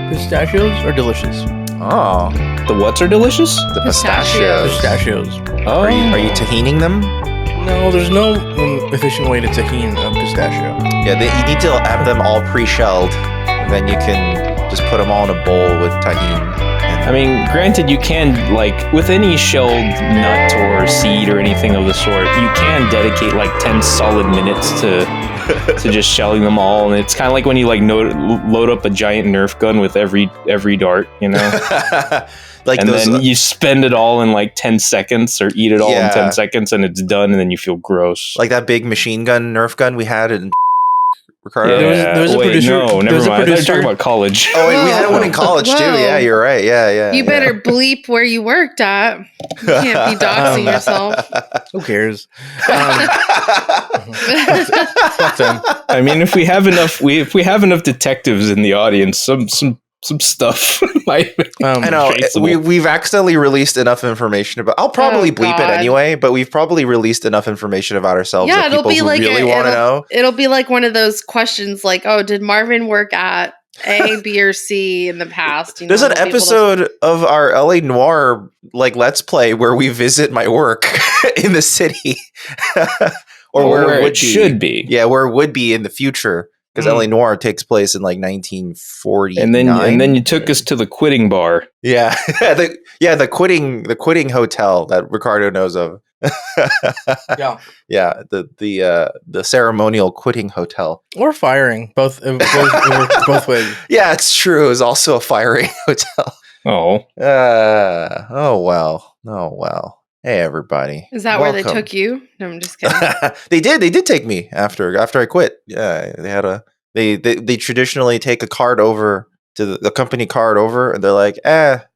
Pistachios are delicious. Oh, The whats are delicious? the pistachios. Pistachios. Oh. Are you tahining them? No, there's no efficient way to tahini a pistachio. Yeah, you need to have them all pre-shelled, and then you can just put them all in a bowl with tahini. I mean, granted, you can, like, with any shelled nut or seed or anything of the sort, you can dedicate like 10 solid minutes to just shelling them all, and it's kind of like when you like load up a giant Nerf gun with every dart, you know. Like and those, then you spend it all in like 10 seconds or eat it all in 10 seconds, and it's done, and then you feel gross. like that big machine gun Nerf gun we had in Ricardo. Yeah. There was a Wait, producer- no, there never was a mind. I thought you were producer- talking about college. Oh, wait, we had one in college too. Whoa. Yeah, you're right. Yeah. You better bleep where you worked at. You can't be doxing yourself. Who cares? I mean, if we have enough detectives in the audience, some stuff might. I know traceable. we've accidentally released enough information about. I'll probably bleep it God. anyway, but we've probably released enough information about ourselves Yeah, that it'll people be who like really want to know. It'll be like one of those questions, like, "Oh, did Marvin work at A, B, or C in the past?" You know, There's an it'll be able to- episode of our LA Noir like Let's Play where we visit my work in the city, or where it would should be. Yeah, where it would be in the future, because LA Noir takes place in like 1940. And then you took us to the quitting bar. Yeah, the quitting hotel that Ricardo knows of. Yeah. Yeah, the ceremonial quitting hotel. Or firing. Both both ways. Yeah, it's true. It was also a firing hotel. Oh, Oh well. Hey everybody. Is that where they Welcome. took you? No, I'm just kidding. They did take me after I quit. Yeah, they traditionally take a card over to the company card over, and they're like,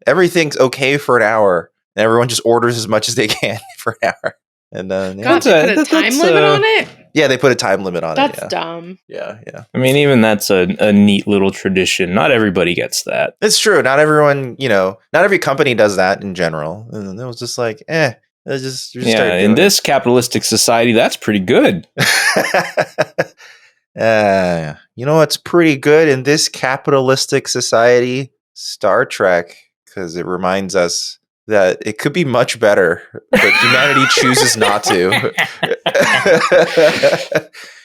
everything's okay for an hour, and everyone just orders as much as they can for an hour, and then God, they put a time limit on it? yeah, they put a time limit on That's it. dumb. Yeah. I mean, even that's a neat little tradition. Not everybody gets that. It's true. Not everyone, not every company does that in general. And it was just like, just Yeah, start in doing this capitalistic society, that's pretty good. it. You know what's pretty good in this capitalistic society? Star Trek, because it reminds us that it could be much better, but humanity chooses not to.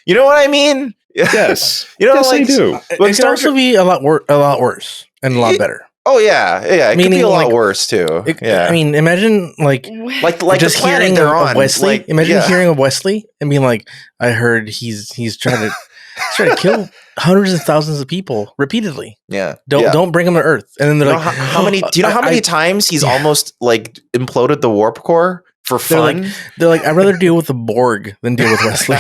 You know what I mean? Yes. Yes, I do. It could also be a lot worse and a lot better. Oh yeah. It could be Meaning, a lot like, worse too. Yeah. I mean, imagine like like just the planet hearing they're of on. Wesley. Like, Imagine yeah. hearing of Wesley and being like, "I heard he's trying to kill hundreds of thousands of people repeatedly. Yeah. Don't bring him to Earth." And then they're You know like, how many? Do you know how many times he's almost like imploded the warp core for fun? They're like, "I'd rather deal with the Borg than deal with Wesley."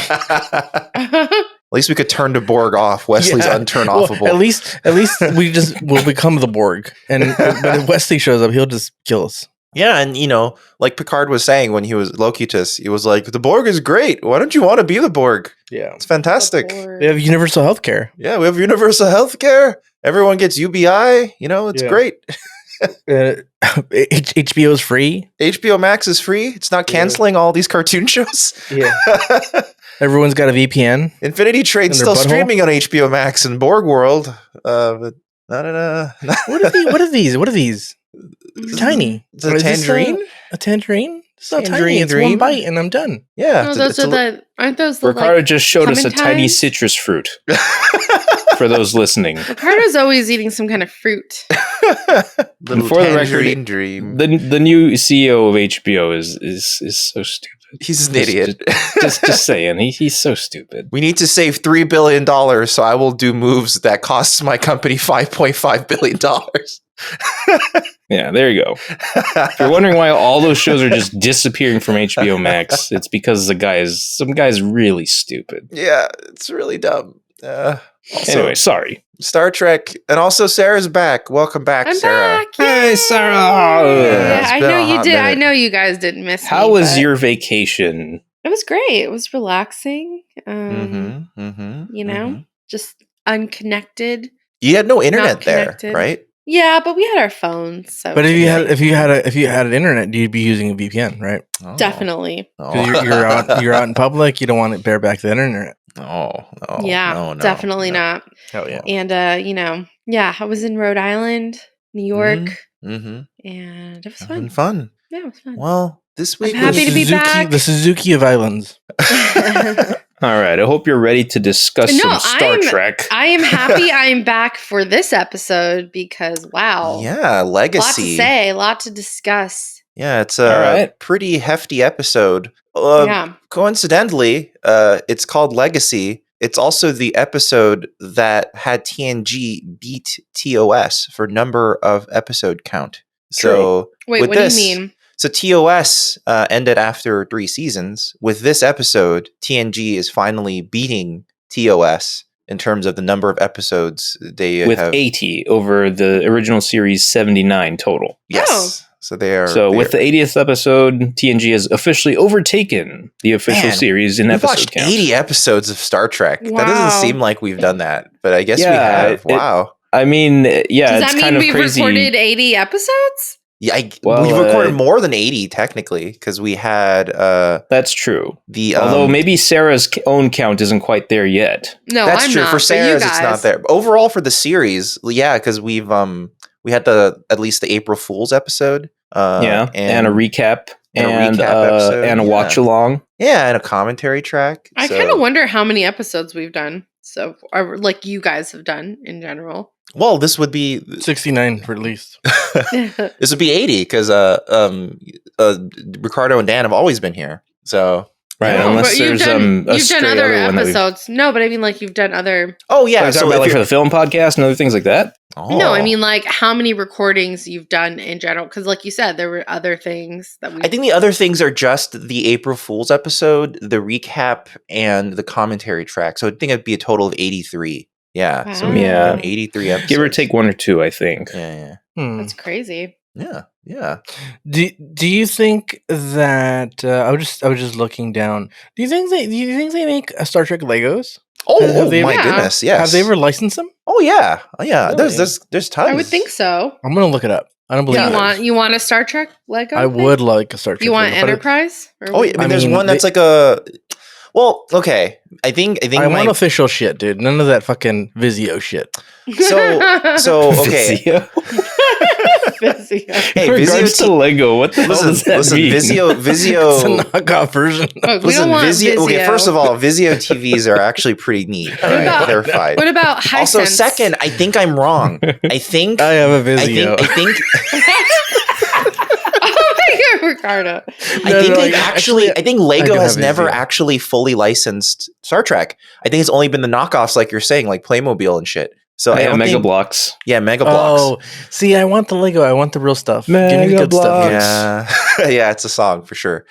At least we could turn the Borg off. Wesley's unturn offable. Well, at least we'll become the Borg. But if Wesley shows up, he'll just kill us. Yeah, and like Picard was saying when he was Locutus, he was like, "The Borg is great. Why don't you want to be the Borg? Yeah, it's fantastic. They have universal healthcare. Yeah, we have universal healthcare. Everyone gets UBI. It's great. HBO is free. HBO Max is free. It's not canceling all these cartoon shows. Yeah." Everyone's got a VPN. Infinity Train's still streaming on HBO Max and Borg World. But What are these? Tiny. It's a tangerine? A tangerine? It's not Tangerine tiny. It's dream? one bite and I'm done. Yeah. No, aren't those the Ricardo like, just showed us a tiny clementines? citrus fruit. For those listening, Ricardo's always eating some kind of fruit. Little for the tangerine record, dream. the new CEO of HBO is so stupid. He's an idiot. Just saying, he's so stupid. We need to save $3 billion, so I will do moves that costs my company $5.5 billion. Yeah, there you go. If you're wondering why all those shows are just disappearing from HBO Max, it's because some guy's really stupid. Yeah, it's really dumb. Anyway, sorry. Star Trek, and also Sarah's back. Welcome back, I'm Sarah. back. Hey, Yay. Sarah. Yeah, it's I been know a you hot did. I minute. know you guys didn't miss me. How was but your vacation? It was great. It was relaxing. Mm-hmm. Just unconnected. You had no internet Not there, connected. right? Yeah, but we had our phones. So But if you had an internet, you'd be using a VPN, right? Oh. definitely. Oh. 'Cause you're out in public. You don't want to bear back the internet. No, no. Definitely not. Hell yeah. And I was in Rhode Island, New York, Mm-hmm. and it was Having fun. fun. Yeah, it was fun. Well, this week happy to be back. The Suzuki of Islands. All right. I hope you're ready to discuss some Star Trek. I am happy I am back for this episode because, wow. Yeah, Legacy. A lot to say, a lot to discuss. Yeah, it's a pretty hefty episode. Coincidentally, it's called Legacy. It's also the episode that had TNG beat TOS for number of episode count. So, wait, what do you mean? So TOS ended after 3 seasons. With this episode, TNG is finally beating TOS in terms of the number of episodes they have. With 80 over the original series 79 total. Yes. Oh. So they are. So with the 80th episode, TNG has officially overtaken the official series in episode watched count. 80 episodes of Star Trek. Wow. That doesn't seem like we've done that, but I guess we have. Wow. I mean, yeah, does that mean we've recorded 80 episodes? Yeah, we've recorded more than 80 technically because we had. That's true. Although maybe Sarah's own count isn't quite there yet. No, that's I'm true. not, For Sarah's, it's not there. Overall, for the series, yeah, because we had at least the April Fool's episode. And a recap. And a recap episode. And a watch along. Yeah, and a commentary track. I kind of wonder how many episodes we've done. So, or like you guys have done in general. Well, this would be 69 for at least. This would be 80 because Ricardo and Dan have always been here. So right, no, unless there's you've done other other episodes. No, but I mean like you've done other. Oh yeah, so about like for the film podcast and other things like that. Oh. No, I mean like how many recordings you've done in general? Because like you said, there were other things that we. I think the other things are just the April Fool's episode, the recap, and the commentary track. So I think it'd be a total of 83. Yeah. Wow. So 83 episodes. Give or take 1 or 2, I think. Yeah. That's crazy. Yeah. Do you think that I was just looking down? Do you think they make a Star Trek Legos? Oh my goodness! Yes. Have they ever licensed them? Oh yeah. Really? There's tons. I would think so. I'm gonna look it up. I don't believe you want a Star Trek Lego? I would like a Star Trek. You want Lego, Enterprise? There's one that's like a. Well, okay. I think I want official shit, dude. None of that fucking Vizio shit. So okay. Vizio? Vizio. Hey, in regards to Lego, what the hell does that mean? Vizio. It's a knockoff version. We don't want Vizio. Okay, first of all, Vizio TVs are actually pretty neat. They're fine. What about Hisense? Also, second, I think I'm wrong. I think I have a Vizio. I think Ricardo. I think Lego has never actually fully licensed Star Trek. I think it's only been the knockoffs, like you're saying, like Playmobil and shit. So Mega Blocks. Yeah, Mega Blocks. Oh, see, I want the Lego. I want the real stuff. Give me the good stuff. Yeah, yeah, it's a song for sure.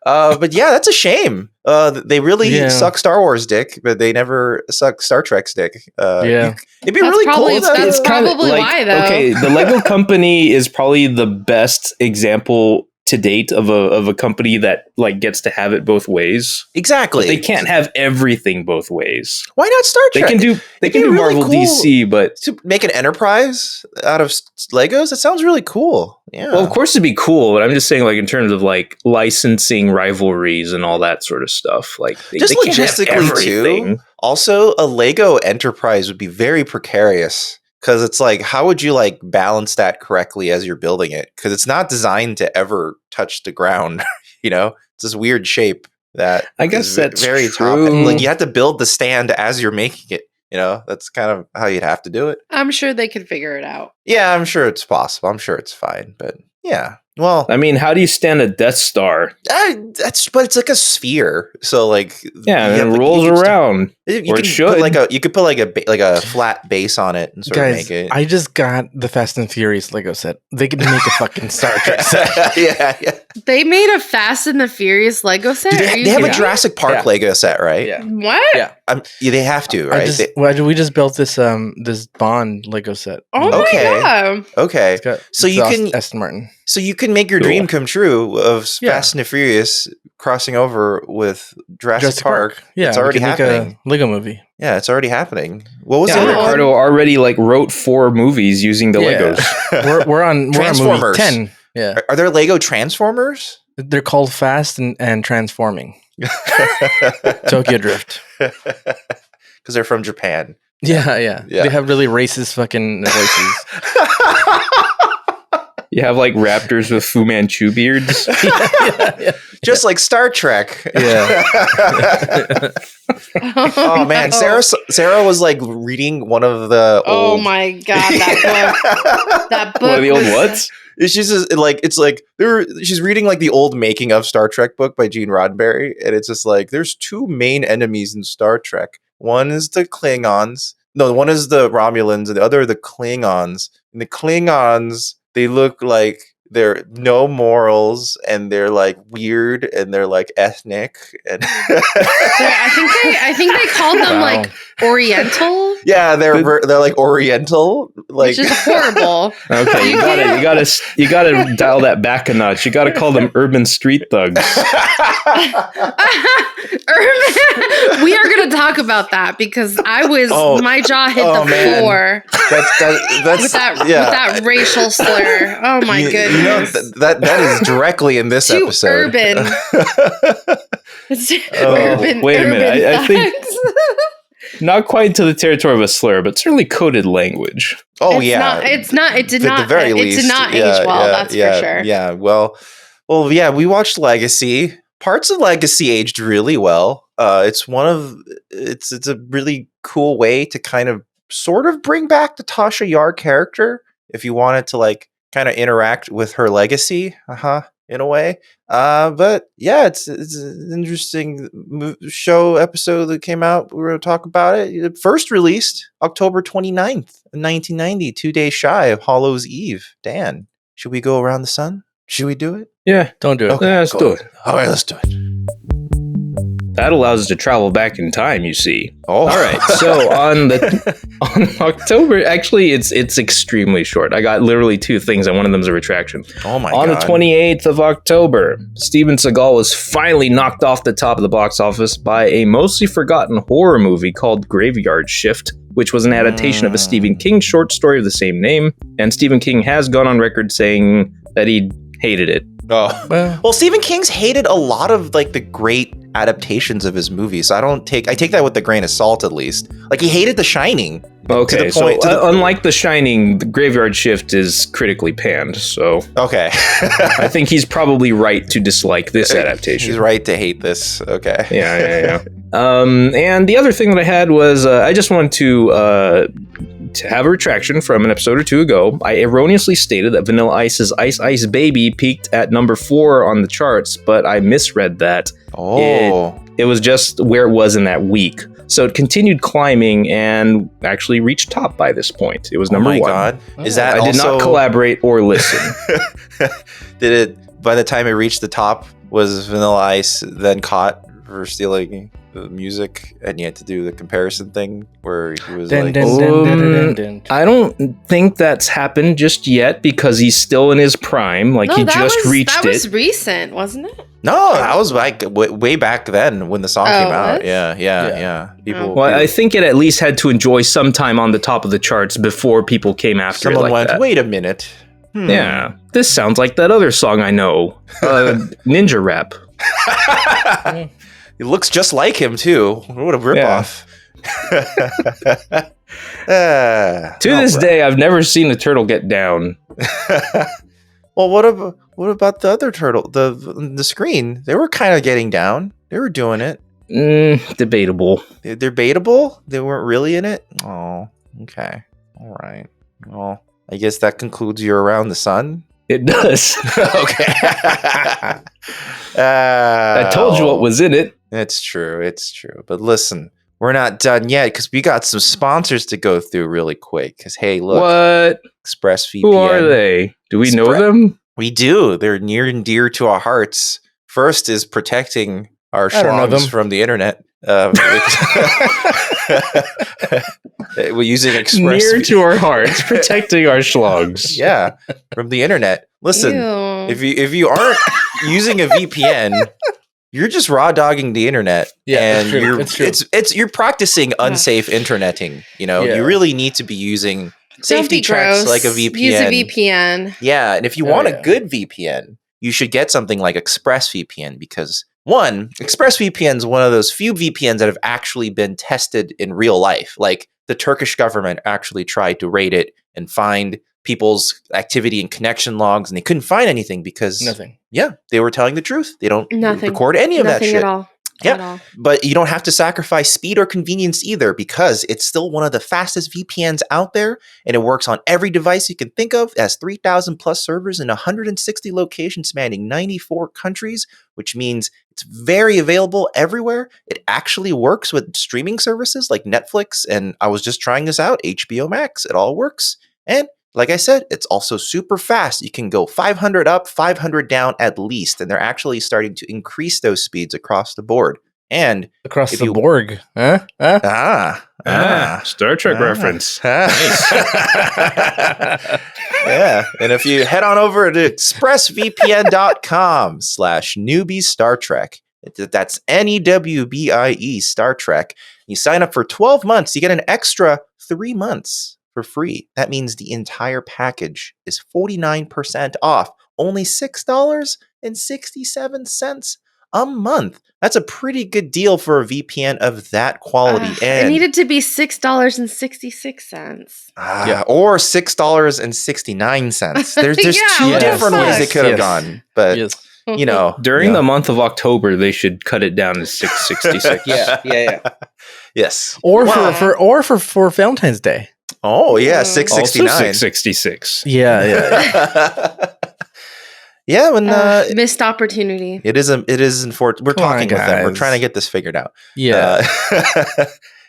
But yeah, that's a shame. They really suck Star Wars dick, but they never suck Star Trek's dick. Yeah, it'd be really cool. That's probably why, though. Okay, the Lego company is probably the best example to date of a company that like gets to have it both ways. Exactly. But they can't have everything both ways. Why not Star Trek? They can do really Marvel, cool DC, but to make an enterprise out of Legos, that sounds really cool. Yeah. Well, of course it'd be cool, but I'm just saying, like in terms of like licensing rivalries and all that sort of stuff, like just they logistically too. Also, a Lego enterprise would be very precarious. Because it's like, how would you like balance that correctly as you're building it? Because it's not designed to ever touch the ground. It's this weird shape that I guess that's very true. top. Like you have to build the stand as you're making it. That's kind of how you'd have to do it. I'm sure they could figure it out. Yeah, I'm sure it's possible. I'm sure it's fine. But yeah. Well, I mean, how do you stand a Death Star? But it's like a sphere, so like and it rolls around. You could put like a flat base on it and sort of make it. I just got the Fast and Furious Lego set. They could make a fucking Star Trek set. Yeah. They made a Fast and the Furious Lego set. They have a Jurassic Park Lego set, right? Yeah. What? Yeah. They have to, right? We just built this this Bond Lego set. Oh my god. Okay. So you can Aston Martin. So you can make your dream come true of Fast and the Furious crossing over with Jurassic Park. Yeah, it's already happening. Make a Lego movie. Yeah, it's already happening. What was the other one? Ricardo already like wrote 4 movies using the Legos. We're on movie 10. Yeah. Are there Lego Transformers? They're called Fast and Transforming. Tokyo Drift. Because they're from Japan. Yeah. Yeah. They have really racist fucking voices. You have like raptors with Fu Manchu beards. yeah. Just like Star Trek. Yeah. Oh man, no. Sarah was like reading one of the Oh old. my god, that book. That book. One of the old was- whats? She's just like she's reading like the old making of Star Trek book by Gene Roddenberry, and it's just like there's two main enemies in Star Trek. One is the Klingons. No, one is the Romulans, and the other are the Klingons. And the Klingons, they look like they're no morals, and they're like weird, and they're like ethnic, and I think they called them Wow. like Oriental, yeah, they're like Oriental, like which is horrible. Okay, you gotta dial that back a notch. You gotta call them urban street thugs. We are going to talk about that because my jaw hit the man. floor that's with that racial slur. Oh my goodness. You know, that is directly in this Too episode. urban. It's urban. wait a minute. urban I think- thugs. Not quite to the territory of a slur, but certainly coded language. Oh It's yeah, not- It did At not. the very it least, did not age well. That's for sure. Yeah, well, yeah. We watched Legacy. Parts of Legacy aged really well. It's a really cool way to kind of sort of bring back the Tasha Yar character if you wanted to like kind of interact with her legacy, in a way. But yeah, it's an interesting show episode that came out. We're going to talk about it. It first released October 29th, 1990, 2 days shy of Hallows Eve. Dan, should we go around the sun? Should we do it? Yeah, Don't do it. Okay. Let's go do ahead. All right, let's do it. that allows us to travel back in time. You see. Oh, All right. So on October, actually, it's extremely short. I got literally two things, and one of them is a retraction. Oh my On god. the 28th of October, Steven Seagal was finally knocked off the top of the box office by a mostly forgotten horror movie called Graveyard Shift, which was an adaptation of a Stephen King short story of the same name. And Stephen King has gone on record saying that he hated it. Oh. Well, Stephen King's hated a lot of like the great adaptations of his movies. So I take that with a grain of salt, at least. Like he hated The Shining. Okay, unlike The Shining, the Graveyard Shift is critically panned, so Okay. I think he's probably right to dislike this adaptation. He's right to hate this. Okay. Yeah. And the other thing that I had was I just wanted to have a retraction from an episode or two ago. I erroneously stated that Vanilla Ice's Ice Ice Baby peaked at number 4 on the charts, but I misread that. Oh. It was just where it was in that week. So it continued climbing and actually reached top by this point. It was number 1. Oh my god. Is that I did not collaborate or listen. Did it, by the time it reached the top, was Vanilla Ice then caught for stealing the music, and you had to do the comparison thing where he was like, I don't think that's happened just yet because he's still in his prime. Like he just reached That was it. recent, wasn't it? no, that was like way back then when the song came out. what? Yeah. People. Well, I think it at least had to enjoy some time on the top of the charts before people came after someone it like went, that. wait a minute. Yeah, this sounds like that other song I know, Ninja Rap. It looks just like him too. What a ripoff. To this day, I've never seen a turtle get down. Well, what about the other turtle? The screen, they were kind of getting down. They were doing it. Debatable. They're debatable. They weren't really in it. Oh, okay, all right. Well, I guess that concludes your Around the Sun. It does. Okay. I told you what was in it. It's true. But listen, we're not done yet because we got some sponsors to go through really quick. Because hey, look, What? ExpressVPN. Who are they? Do we know them? We do. They're near and dear to our hearts. First is protecting our I don't know schlongs them. from the internet. We're using Express. Near to our hearts, protecting our schlogs. Yeah, from the internet. Listen, Ew. if you aren't using a VPN, you're just raw dogging the internet. Yeah, and it's true. you're It's true. you're practicing unsafe interneting. You know, Yeah. you really need to be using Don't safety be checks gross. like a VPN. Use a VPN. Yeah, and if you Oh, want yeah. a good VPN, you should get something like ExpressVPN because one, ExpressVPN is one of those few VPNs that have actually been tested in real life. Like the Turkish government actually tried to raid it and find people's activity and connection logs, and they couldn't find anything because Nothing. Yeah, they were telling the truth. They don't Nothing. record any of that Nothing shit. at all. Yeah, At all. but you don't have to sacrifice speed or convenience either because it's still one of the fastest VPNs out there, and it works on every device you can think of. It has 3,000 plus servers in 160 locations spanning 94 countries, which means it's very available everywhere. It actually works with streaming services like Netflix, and I was just trying this out, HBO Max. It all works. And like I said, it's also super fast. You can go 500 up, 500 down at least. And they're actually starting to increase those speeds across the board. And Across if the you- Borg. Huh? Star Trek reference. Yeah. And if you head on over to expressvpn.com/newbie Star Trek, that's NEWBIE Star Trek. You sign up for 12 months, you get an extra 3 months for free. That means the entire package is 49% off, only $6.67 a month. That's a pretty good deal for a VPN of that quality. It needed to be $6.66. Or $6.69. There's Yeah, two what the different ways fuck? it could have Yes. gone, but Yes. you know, During yeah. the month of October, they should cut it down to $6.66. Yeah. Yes. Or Wow. for Valentine's Day. Oh yeah, Also Also $6.69. $6.66. Yeah. Yeah, when Missed opportunity. it is unfortunate. We're Come on, talking with them. We're guys. trying to get this figured out. Yeah.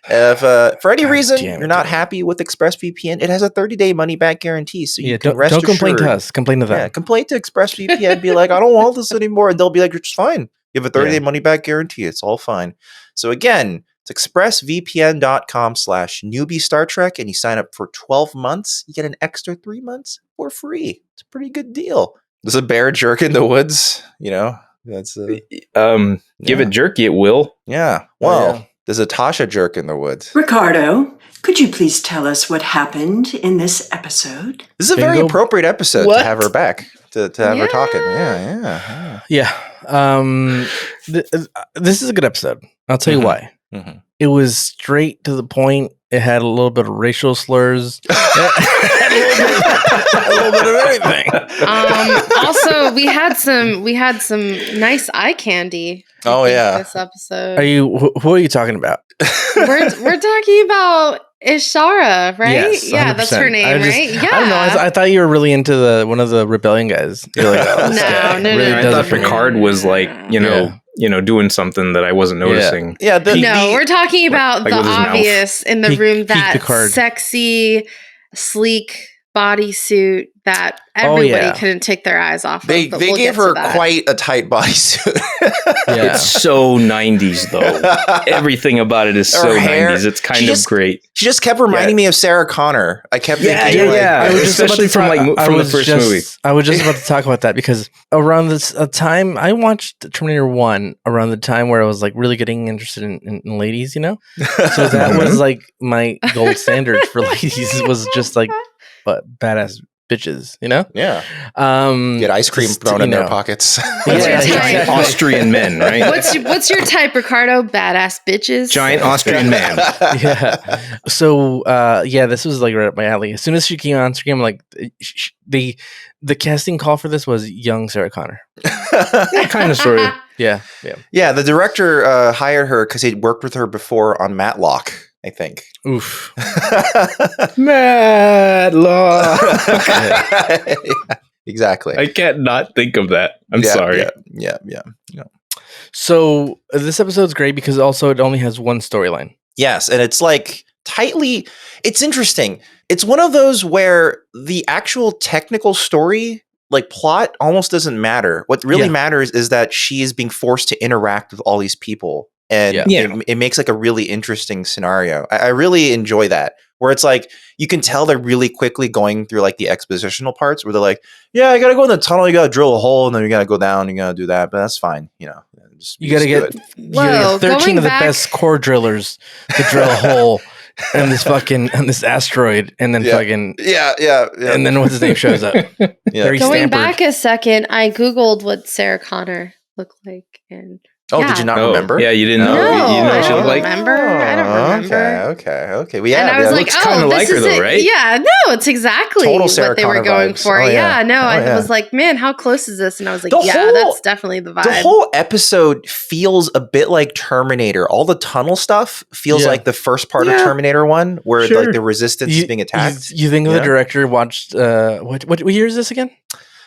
If for any God reason damn it, you're not dude. happy with ExpressVPN, it has a 30-day money-back guarantee, so you Yeah, can don't rest complain to assured- us. Complain to them. Yeah, complain to ExpressVPN. Be like, I don't want this anymore, and they'll be like, it's fine. You have a 30-day money-back guarantee. It's all fine. So again, it's expressvpn.com/newbie Star Trek, and you sign up for 12 months. You get an extra 3 months for free. It's a pretty good deal. There's a bear jerk in the woods. You know, that's Give Yeah. it jerky, it will. yeah. Well, yeah. there's a Tasha jerk in the woods. Ricardo, could you please tell us what happened in this episode? This is a very Bingo. appropriate episode to What? have her back, to have her talking. Yeah. Yeah. This is a good episode. I'll tell you Mhm. why. Mhm. It was straight to the point. It had a little bit of racial slurs. a little bit of everything. Also, we had some nice eye candy. I Oh, think, yeah. this episode. Who are you talking about? we're talking about Ishara, right? Yes, yeah, that's her 100%. name, right? Yeah. I don't know. I thought you were really into one of the rebellion guys. You're like, oh, this No, guy no, really no, I does thought it for me. Picard was like, doing something that I wasn't noticing. Yeah. No, we're talking about like the with his mouth. obvious in the Peak- room, peak that Picard. sexy, sleek bodysuit that everybody yeah. couldn't take their eyes off They of. But they we'll gave get to her that. quite a tight bodysuit. Yeah. It's so 90s though. Everything about it is Her so hair- 90s. It's kind she of just- great. She just kept reminding me of Sarah Connor. I kept thinking, I was just Especially about to from talk- from I the was first just- movie. I was just about to talk about that because around this time I watched Terminator 1 around the time where I was like really getting interested in ladies, you know? So that was like my gold standard for ladies was just like badass bitches, you know? yeah, Um get ice cream just, thrown you in their know. pockets. What's your Yeah, type? exactly. Austrian men, right? What's your type, Ricardo? Badass bitches. Giant Austrian man. Yeah. So this was like right up my alley. As soon as she came on screen, I'm like the casting call for this was young Sarah Connor. Kind of sort of. Yeah. Yeah, the director hired her because he'd worked with her before on Matlock, I think. Oof. Matlock. Exactly. I can't not think of that. I'm sorry. Yeah. So this episode's great because also it only has one storyline. Yes, and it's like tightly. It's interesting. It's one of those where the actual technical story, like plot, almost doesn't matter. What really Yeah. matters is that she is being forced to interact with all these people, and Yeah. it makes like a really interesting scenario. I really enjoy that, where it's like you can tell they're really quickly going through like the expositional parts, where they're like, "Yeah, you got to go in the tunnel, you got to drill a hole, and then you got to go down, you got to do that." But that's fine, you know. You got to do get it. you gotta Whoa, get 13 going of the back- best core drillers to drill a hole and this fucking on this asteroid, and then fucking yeah. and then what's his name shows up. Harry Going Stamford. back a second, I Googled what Sarah Connor looked like, and did you not remember? Yeah, you didn't know. No, You didn't know I what she don't looked like. remember. I don't remember. Okay. Well, yeah, and I was like, looks kinda oh, like this her is though, it. right? Yeah, no, it's exactly Total Sarah what they were Connor going vibes. for. Oh, yeah. No, Oh, I yeah. was like, man, how close is this? And I was like, The yeah, whole- that's definitely the vibe. The whole episode feels a bit like Terminator. All the tunnel stuff feels like the first part of Terminator 1, where like the resistance is being attacked. You think the director watched what year is this again?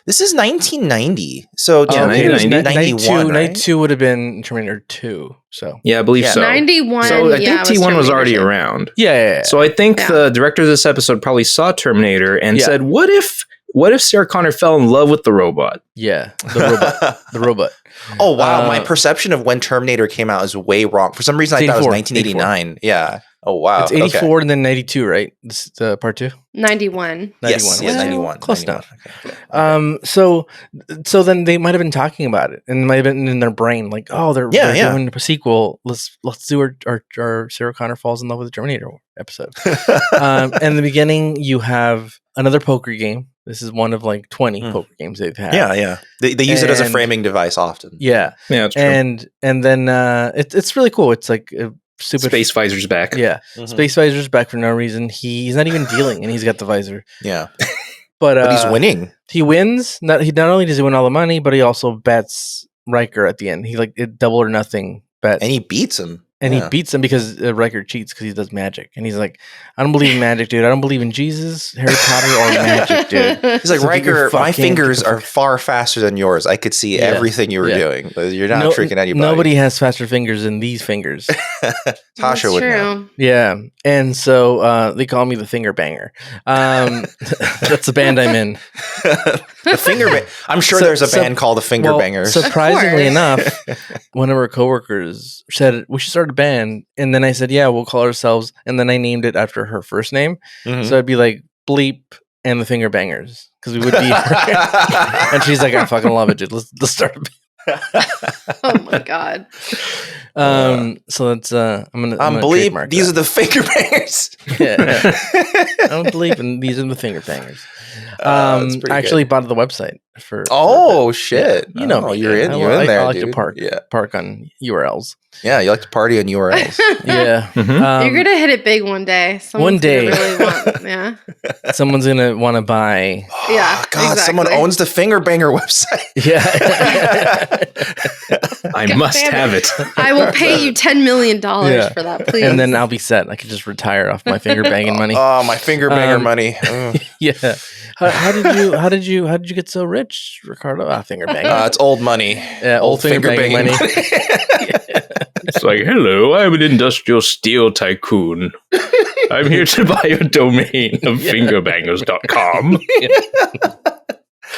This is 1990. So Yeah, 91, 92 would have been Terminator 2. So Yeah, I believe so. 91. So I think T1 was already Terminator. around. yeah. So I think the director of this episode probably saw Terminator and said, "What if Sarah Connor fell in love with the robot?" Yeah, the robot. Oh wow, my perception of when Terminator came out is way wrong. For some reason, I thought it was 1989. Yeah. Oh wow, it's 84 and then 92, right? This is the part 2. 91. Yes, Well, 91. Close 91. enough. So then they might have been talking about it, and it might have been in their brain, like, oh, they're doing a sequel. Let's do our Sarah Connor falls in love with the Terminator episode. And in the beginning, you have another poker game. This is one of like 20 poker games they've had. Yeah. They use it as a framing device often. Yeah, that's true. And then it's really cool. It's like a super Space Visor's back. Yeah, Space Visor's back for no reason. He's not even dealing, and he's got the visor. Yeah, but he's winning. He wins. Not only does he win all the money, but he also bets Riker at the end. He like it double or nothing bet, and he beats him. And he beats him because Riker cheats because he does magic. And he's like, I don't believe in magic, dude. I don't believe in Jesus, Harry Potter, or magic, dude. He's like, Riker, my fingers are far faster than yours. I could see everything you were doing. You're not tricking anybody. Nobody has faster fingers than these fingers. Tasha would know. Yeah. And so they call me the finger banger. That's the band I'm in. The finger I'm sure there's a band called the Finger Bangers. Surprisingly enough, one of our coworkers said we should start a band, and then I said, yeah, we'll call ourselves, and then I named it after her first name. So it'd be like Bleep and the Finger Bangers, because we would be and she's like, I fucking love it, dude. Let's start a band. Oh my god. So that's I'm gonna Bleep. These are the Finger Bangers. I'm Bleep, and these are the Finger Bangers. I actually bought the website for. Shit! You know, you're in there. I like dude. to park on URLs. Yeah, you like to party on URLs. Yeah, you're gonna hit it big one day. One day, really someone's gonna want to buy. Yeah, God, exactly. Someone owns the Finger Banger website. Yeah, I must have it. I will pay you $10 million for that, please. And then I'll be set. I can just retire off my finger banging money. Oh, my finger banger money. Yeah. How did you get so rich, Ricardo? Finger banging. It's old money. Yeah, old finger banging money. It's like, hello, I'm an industrial steel tycoon. I'm here to buy a domain of fingerbangers.com.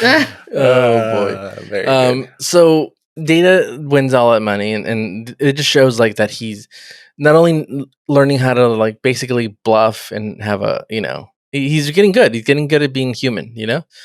Oh boy. Very good. So Data wins all that money, and it just shows like that he's not only learning how to like basically bluff and have a, he's getting good. He's getting good at being human,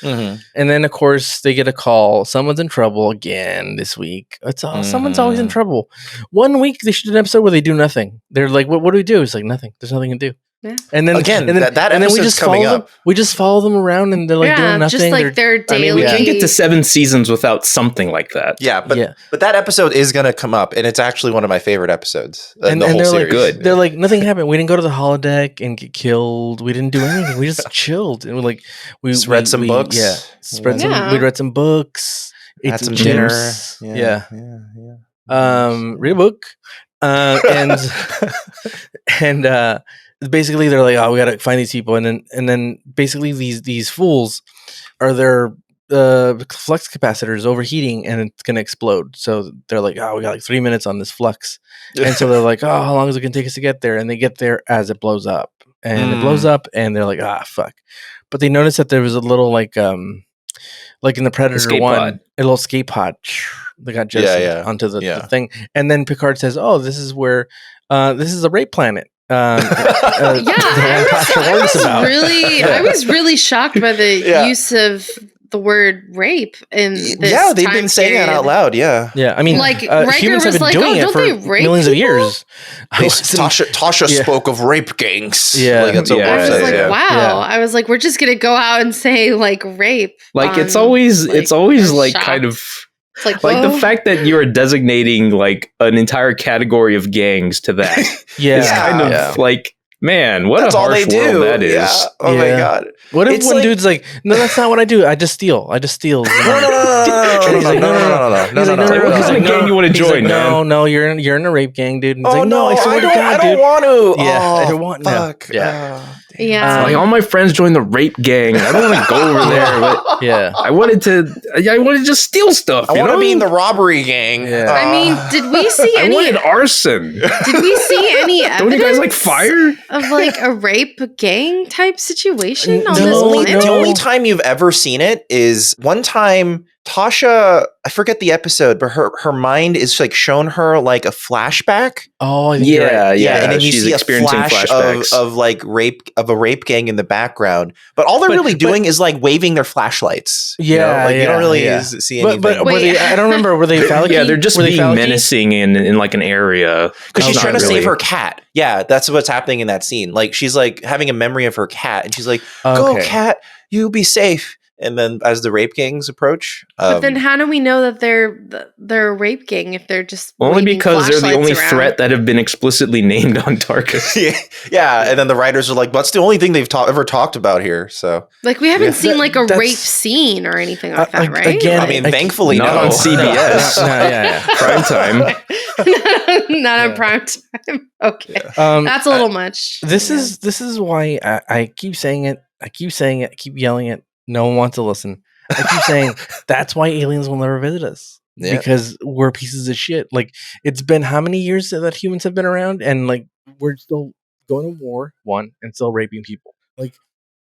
And then of course they get a call. Someone's in trouble again this week. Someone's always in trouble. 1 week they should do an episode where they do nothing. They're like, what do we do? It's like nothing. There's nothing to do. Yeah. And then again, that and then we episode's just coming follow up. them. We just follow them around, and they're like doing nothing. Just like their daily. I mean, we can't get to 7 seasons without something like that. Yeah, but that episode is going to come up, and it's actually one of my favorite episodes. And the whole they're series. like, good. They're like, nothing happened. We didn't go to the holodeck and get killed. We didn't do anything. We just chilled, and we read some books. Yeah, We read some books. Had some dinner. Yeah. Read a book, and basically they're like, oh, we gotta find these people, and then basically these fools are their flux capacitors overheating, and it's gonna explode. So they're like, oh, we got like 3 minutes on this flux, and so they're like, oh, how long is it gonna take us to get there? And they get there as it blows up, and it blows up, and they're like, fuck. But they noticed that there was a little like in the Predator escape 1, pod. a little escape pod. They got jettisoned onto the thing, and then Picard says, "Oh, this is where this is a rape planet." I was really shocked by the use of the word rape in this Yeah, they've time been saying that period. out loud. Yeah. Yeah, I mean, Like, Riker humans have was been like, doing "Oh, it don't for they rape millions of people?" years. Tasha Yeah. spoke of rape gangs. Yeah. Like, that's a Yeah. I was just website, like, yeah. wow. Yeah. I was like, we're just gonna go out and say like rape. Like it's on, always like, like our kind shops. of It's like, like the whoa. fact that you are designating like an entire category of gangs to that. Yeah. It's kind of yeah. like, man, what That's a all they harsh world do. that is. Yeah. Oh my Yeah. god. What if It's one like- dude's like, no, that's not what I do. I just steal. I just steal. No. He's like, no. He's like, no. What kind of gang you wanna He's join, like, man? no, you're in a rape gang, dude. And he's Oh like, no, I swear to I God, don't dude. want to. Yeah, oh, I don't want to. fuck. Yeah. Yeah. Like all my friends joined the rape gang. I don't want to go over there, but Yeah. I wanted to just steal stuff. I you want to know? be in the robbery gang. Yeah. I mean, did we see I any? wanted arson. Did we see any Don't evidence you guys like fire? of like a rape gang type situation on No, this only, planet? the only time you've ever seen it is one time Tasha, I forget the episode, but her mind is like shown her like a flashback. Oh, I think you're right. And then you she's see a experiencing flash flashbacks. of like a rape gang in the background. But all they're But- really but- doing is like waving their flashlights. Yeah, like you don't really yeah. see anything. But were Wait. they, I don't remember. Were they phallic? Yeah, they're just Were they being phallic-y? menacing in like an area. because she's Not trying to really. save her cat. Yeah, that's what's happening in that scene. Like she's like having a memory of her cat, and she's like, "Go, Okay. cat, you be safe." And then as the rape gangs approach, But then how do we know that they're a rape gang if they're just Only waving because they're the only flashlights around? threat that have been explicitly named on Tarkus. yeah, and then the writers are like, "That's the only thing they've ever talked about here." So Like we haven't Yeah. seen like a That's- rape scene or anything like that, right? again, I mean, I- thankfully, not no. on CBS. No, yeah. Prime time. Not Yeah. on prime time. Okay, Yeah. that's a little much. This Yeah. is why I keep saying it. I keep yelling it. No one wants to listen. I keep saying that's why aliens will never visit us. Yeah. Because we're pieces of shit. Like it's been how many years that humans have been around, and like we're still going to war, and still raping people.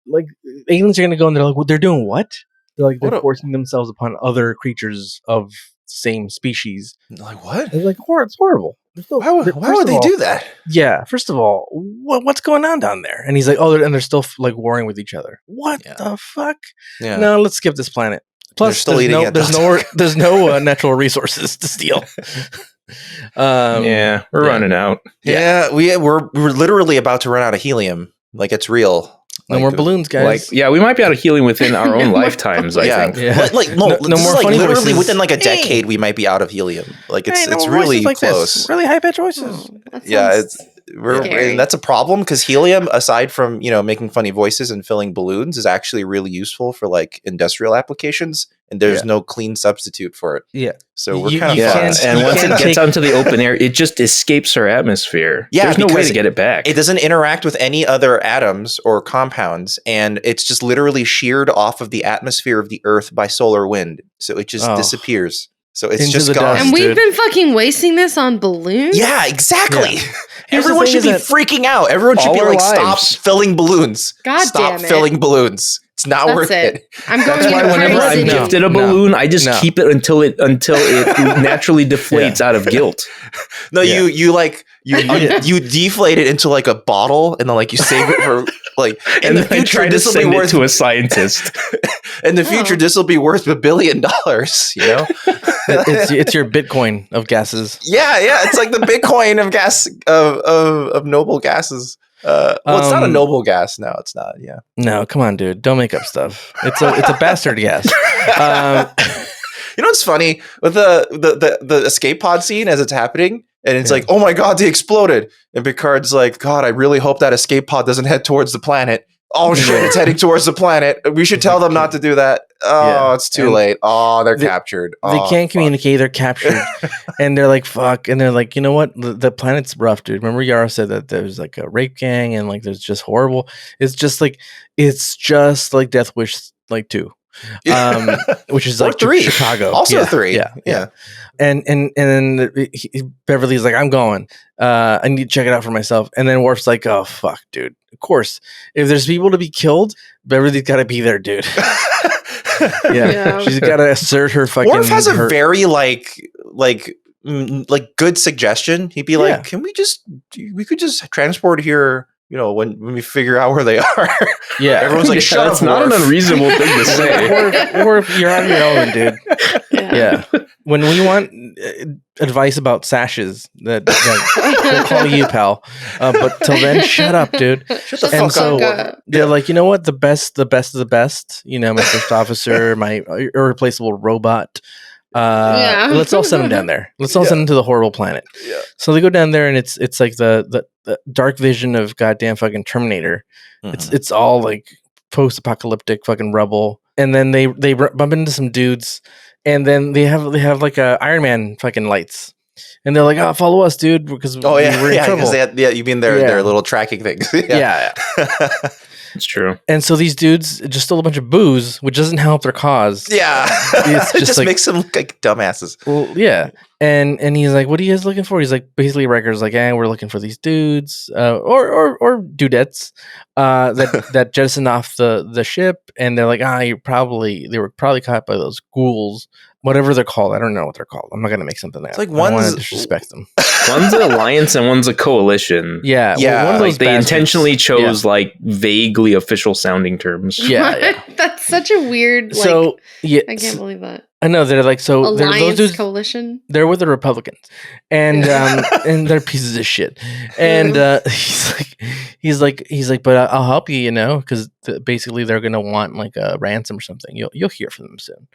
Like aliens are gonna go and they're like, well, they're doing what? They're forcing themselves upon other creatures of same species. Like what? It's like it's horrible. Why would they do that? Yeah, first of all, what's going on down there? And he's like, they're still like warring with each other. What the fuck? Yeah. No, let's skip this planet. Plus, still there's eating no, at there's no, there's no natural resources to steal. Yeah, we're running out. Yeah, we're literally about to run out of helium. Like it's real. No more balloons, guys. Like, yeah, we might be out of helium within our own lifetimes. I think. Yeah. Like No this more is like funny literally voices. within like a decade, we might be out of helium. Like it's Hey, no it's more really voices like close. this. Really high pitched voices. Oh, that Yeah, sounds we're scary. and that's a problem because helium, aside from making funny voices and filling balloons, is actually really useful for like industrial applications. And there's no clean substitute for it. Yeah. So we're You- kind of you Yeah, can't- and you once it can't gets take- onto the open air, it just escapes our atmosphere. Yeah, There's no way because to get it back. It doesn't interact with any other atoms or compounds, and it's just literally sheared off of the atmosphere of the Earth by solar wind. So it just Oh. disappears. So it's Into just the gone. dust. And we've dude. been fucking wasting this on balloons. Yeah, exactly. Here's the Everyone thing should be is that- freaking out. Everyone should All be our like, stop lives. filling balloons. God Stop damn it. filling balloons. It's not That's worth it. it. I'm going That's why into whenever Party I'm City. No. gifted a No. balloon, I just No. keep it until it naturally deflates out of guilt. No, Yeah. you deflate it into like a bottle, and then like you save it for like in And the then I future try to this will be send it worth to a scientist. in the future this will be worth $1 billion. You know. it's your Bitcoin of gases. Yeah, it's like the Bitcoin of gas of noble gases. Well, it's not a noble gas. No, it's not. Yeah. No, come on, dude. Don't make up stuff. It's a bastard gas. You know what's funny with the escape pod scene as it's happening, and it's like, oh my god, they exploded, and Picard's like, God, I really hope that escape pod doesn't head towards the planet. Oh shit, it's heading towards the planet. We should tell them not to do that. Oh, Yeah. it's too And late. Oh, they're captured. They Oh, can't fuck. communicate. They're captured, and they're like, "Fuck!" And they're like, "You know what? The planet's rough, dude. Remember, Yara said that there's like a rape gang, and like there's just horrible. It's just like Death Wish like 2, which is Or like 3. Chicago, Also yeah, 3. yeah. And then Beverly's like, "I'm going. I need to check it out for myself." And then Worf's like, "Oh fuck, dude. Of course, if there's people to be killed, Beverly's got to be there, dude." Yeah. She's got to assert her fucking. Worf has a her- very like good suggestion. He'd be like, Yeah. we could just transport here when we figure out where they are. Yeah. Everyone's like, shut That's up, not an Worf." unreasonable thing to say. or if you're on your own, dude. Yeah. When we want advice about sashes, that we'll call you, pal. But till then, shut up, dude. Shut the And fuck so up. they're like, you know what? The best of the best. My first officer, my irreplaceable robot. Let's all send them down there. Let's all send them to the horrible planet. Yeah. So they go down there, and it's like the dark vision of goddamn fucking Terminator. It's all like post-apocalyptic fucking rubble, and then they bump into some dudes, and then they have like a Iron Man fucking lights, and they're like, "Oh, follow us, dude," because we're in trouble. You mean their little tracking things? Yeah. It's true. And so these dudes just stole a bunch of booze, which doesn't help their cause. Yeah, It's it just just like- makes them look like dumbasses. Well, yeah. And he's like, "What are you guys looking for?" He's like, basically, Riker's like, we're looking for these dudes, or dudettes, that jettisoned off the ship, and they're like, they were probably caught by those ghouls, whatever they're called. I don't know what they're called. I'm not gonna make something up. It's like I don't wanna one's- disrespect them. One's an alliance and one's a coalition. Yeah, Yeah, one of those Like they bastards. intentionally chose like vaguely official sounding terms. Yeah. That's such a weird. So yeah, I can't believe that. I know they're like they're those Alliance dudes. coalition. They're with the Republicans, and and they're pieces of shit. And he's like, but I'll help you, because basically they're gonna want like a ransom or something. You'll hear from them soon.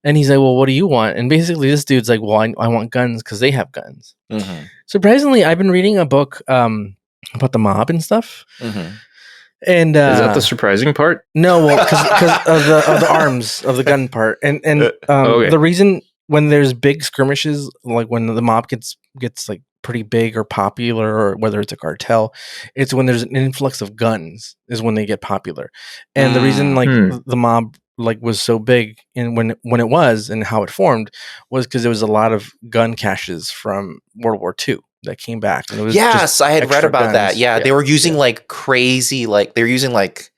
And he's like, well, what do you want? And basically, this dude's like, well, I want guns because they have guns. Mm-hmm. Surprisingly, I've been reading a book about the mob and stuff. Mm-hmm. And Is that the surprising part? no, well, because of the arms of the gun part, and Okay. the reason when there's big skirmishes, like when the mob gets like pretty big or popular, or whether it's a cartel, it's when there's an influx of guns is when they get popular, and the reason like the mob like was so big and when it was and how it formed was because there was a lot of gun caches from World War II that came back. And it was Yes, I had read extra about that. guns. Yeah, Yeah, they were using yeah. like crazy, like they were using like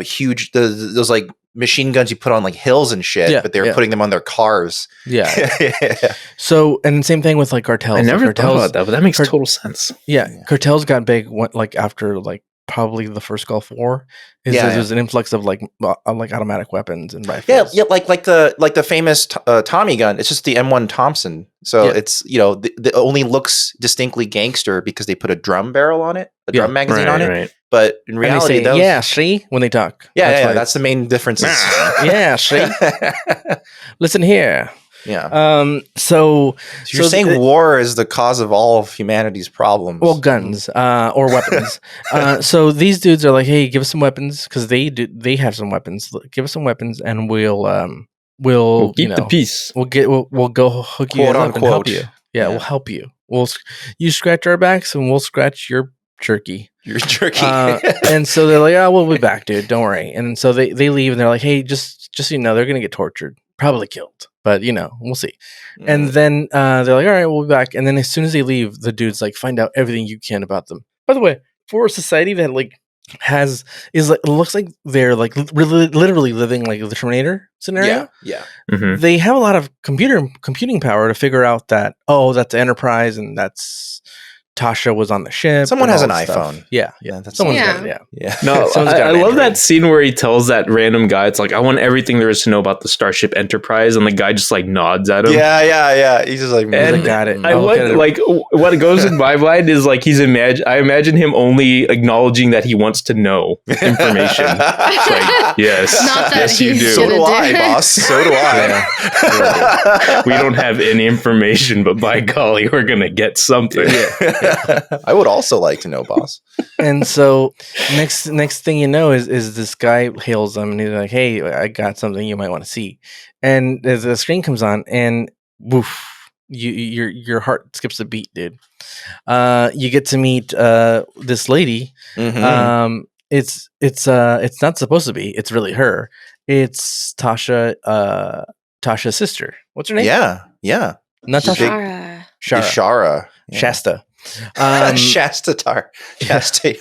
huge those like machine guns you put on like hills and shit, Yeah, but they were yeah. putting them on their cars. Yeah. Yeah. So and same thing with like cartels. I never Like, thought cartels, about that, but that makes Cart- total sense. Yeah, Yeah. cartels got big like after like probably the first Gulf War. Yeah, There's an influx of like automatic weapons and rifles. Yeah, like the famous Tommy gun. It's just the M1 Thompson. So Yeah. it's the only looks distinctly gangster because they put a drum barrel on it, a drum magazine on it. Right. But in And they reality, say, those, yeah, see when they talk. yeah, why that's the main difference. yeah, see. Listen here. Yeah. So So you're saying war is the cause of all of humanity's problems? well, guns or weapons. So these dudes are like, hey, give us some weapons because they have some weapons. Give us some weapons and we'll Keep the peace. we'll go hook you Quote, up and help unquote. you. Yeah. Yeah, we'll help you. You scratch our backs and we'll scratch your jerky. You're jerky. And so they're like, oh, we'll be back, dude. Don't worry. And so they leave and they're like, hey, just so you know, they're gonna get tortured, probably killed, but we'll see. And then they're like, all right, we'll be back. And then as soon as they leave, the dude's like, find out everything you can about them. By the way, for a society that like it looks like they're like literally living like the Terminator scenario. yeah. Mhm. They have a lot of computing power to figure out that that's Enterprise and that's Tasha was on the ship. Someone and has all an this stuff. iPhone. Yeah. Yeah, that's Someone's Yeah. got it. Yeah. Yeah. No, Someone's got I an love Android. that scene where he tells that random guy, it's like, I want everything there is to know about the Starship Enterprise, and the guy just like nods at him. Yeah. He's just like, And got it. I I'll want get it. like what goes in my mind is like I imagine him only acknowledging that he wants to know information. It's like, yes, Not that yes, you he's do. So do gonna I, do- boss. So do I. We don't have any information, but by golly, we're gonna get something. I would also like to know, boss. And so next thing you know is this guy hails them and he's like, hey, I got something you might want to see. And as the screen comes on and woof, your heart skips a beat, dude. You get to meet this lady. Mhm. It's not supposed to be. It's really her. It's Tasha's sister. What's her name? Yeah. Not She's big. Tasha. Shara. Shara. Ishara. Yeah. Shasta. Shastatar. Shasta.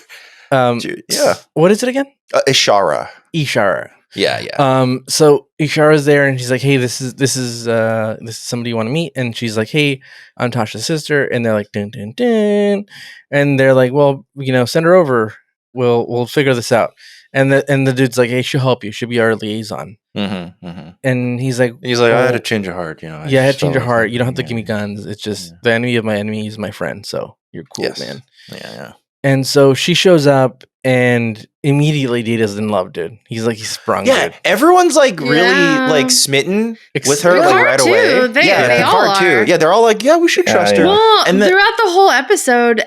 Yeah. What is it again? Ishara. Ishara. Yeah. So Ishara's there and she's like, hey, this is somebody you want to meet. And she's like, hey, I'm Tasha's sister. And they're like, dun, dun, dun. And they're like, well, send her over. we'll figure this out. And the dude's like, hey, she'll help you. She'll be our liaison. And he's like, I had a change of heart. I had to change your heart. You don't have to give me guns. It's just the enemy of my enemy is my friend. So you're cool, man. Yeah. And so she shows up, and immediately Data's in love, dude. He's sprung. Yeah, dude. everyone's really smitten with her right away. They all Picard are. too. Yeah, they're all like, yeah, we should trust her. Well, and throughout the whole episode,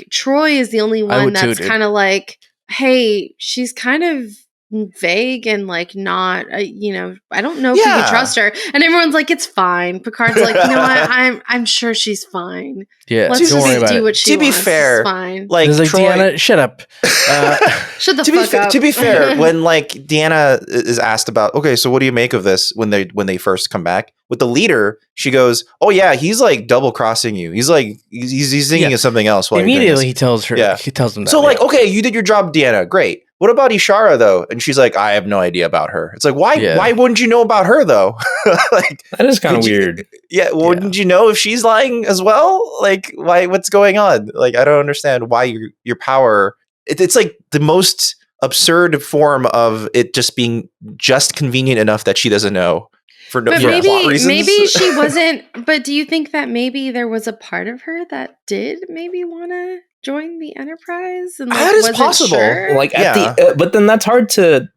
Troy is the only one that's kind of like, hey, she's kind of vague and not, I don't know if you can trust her. And everyone's like, it's fine. Picard's like, you know what? I'm sure she's fine. Yeah, let's just do what she wants. To be fair, it's fine. Like Troy, Deanna, shut up. Shut the fuck up. To be fair, when Deanna is asked about, okay, so what do you make of this when they first come back with the leader? She goes, oh yeah, he's double crossing you. He's he's thinking of something else. Immediately he tells her. Yeah, he tells him that. So okay, you did your job, Deanna. Great. What about Ishara though? And she's like, I have no idea about her. It's like, why wouldn't you know about her though? That is kind of weird. Wouldn't you know if she's lying as well? Why? What's going on? I don't understand why your power. It's the most absurd form of it just being just convenient enough that she doesn't know for plot reasons. Maybe she wasn't. But do you think that maybe there was a part of her that did maybe want to join the Enterprise? And that is possible. Sure? But then that's hard to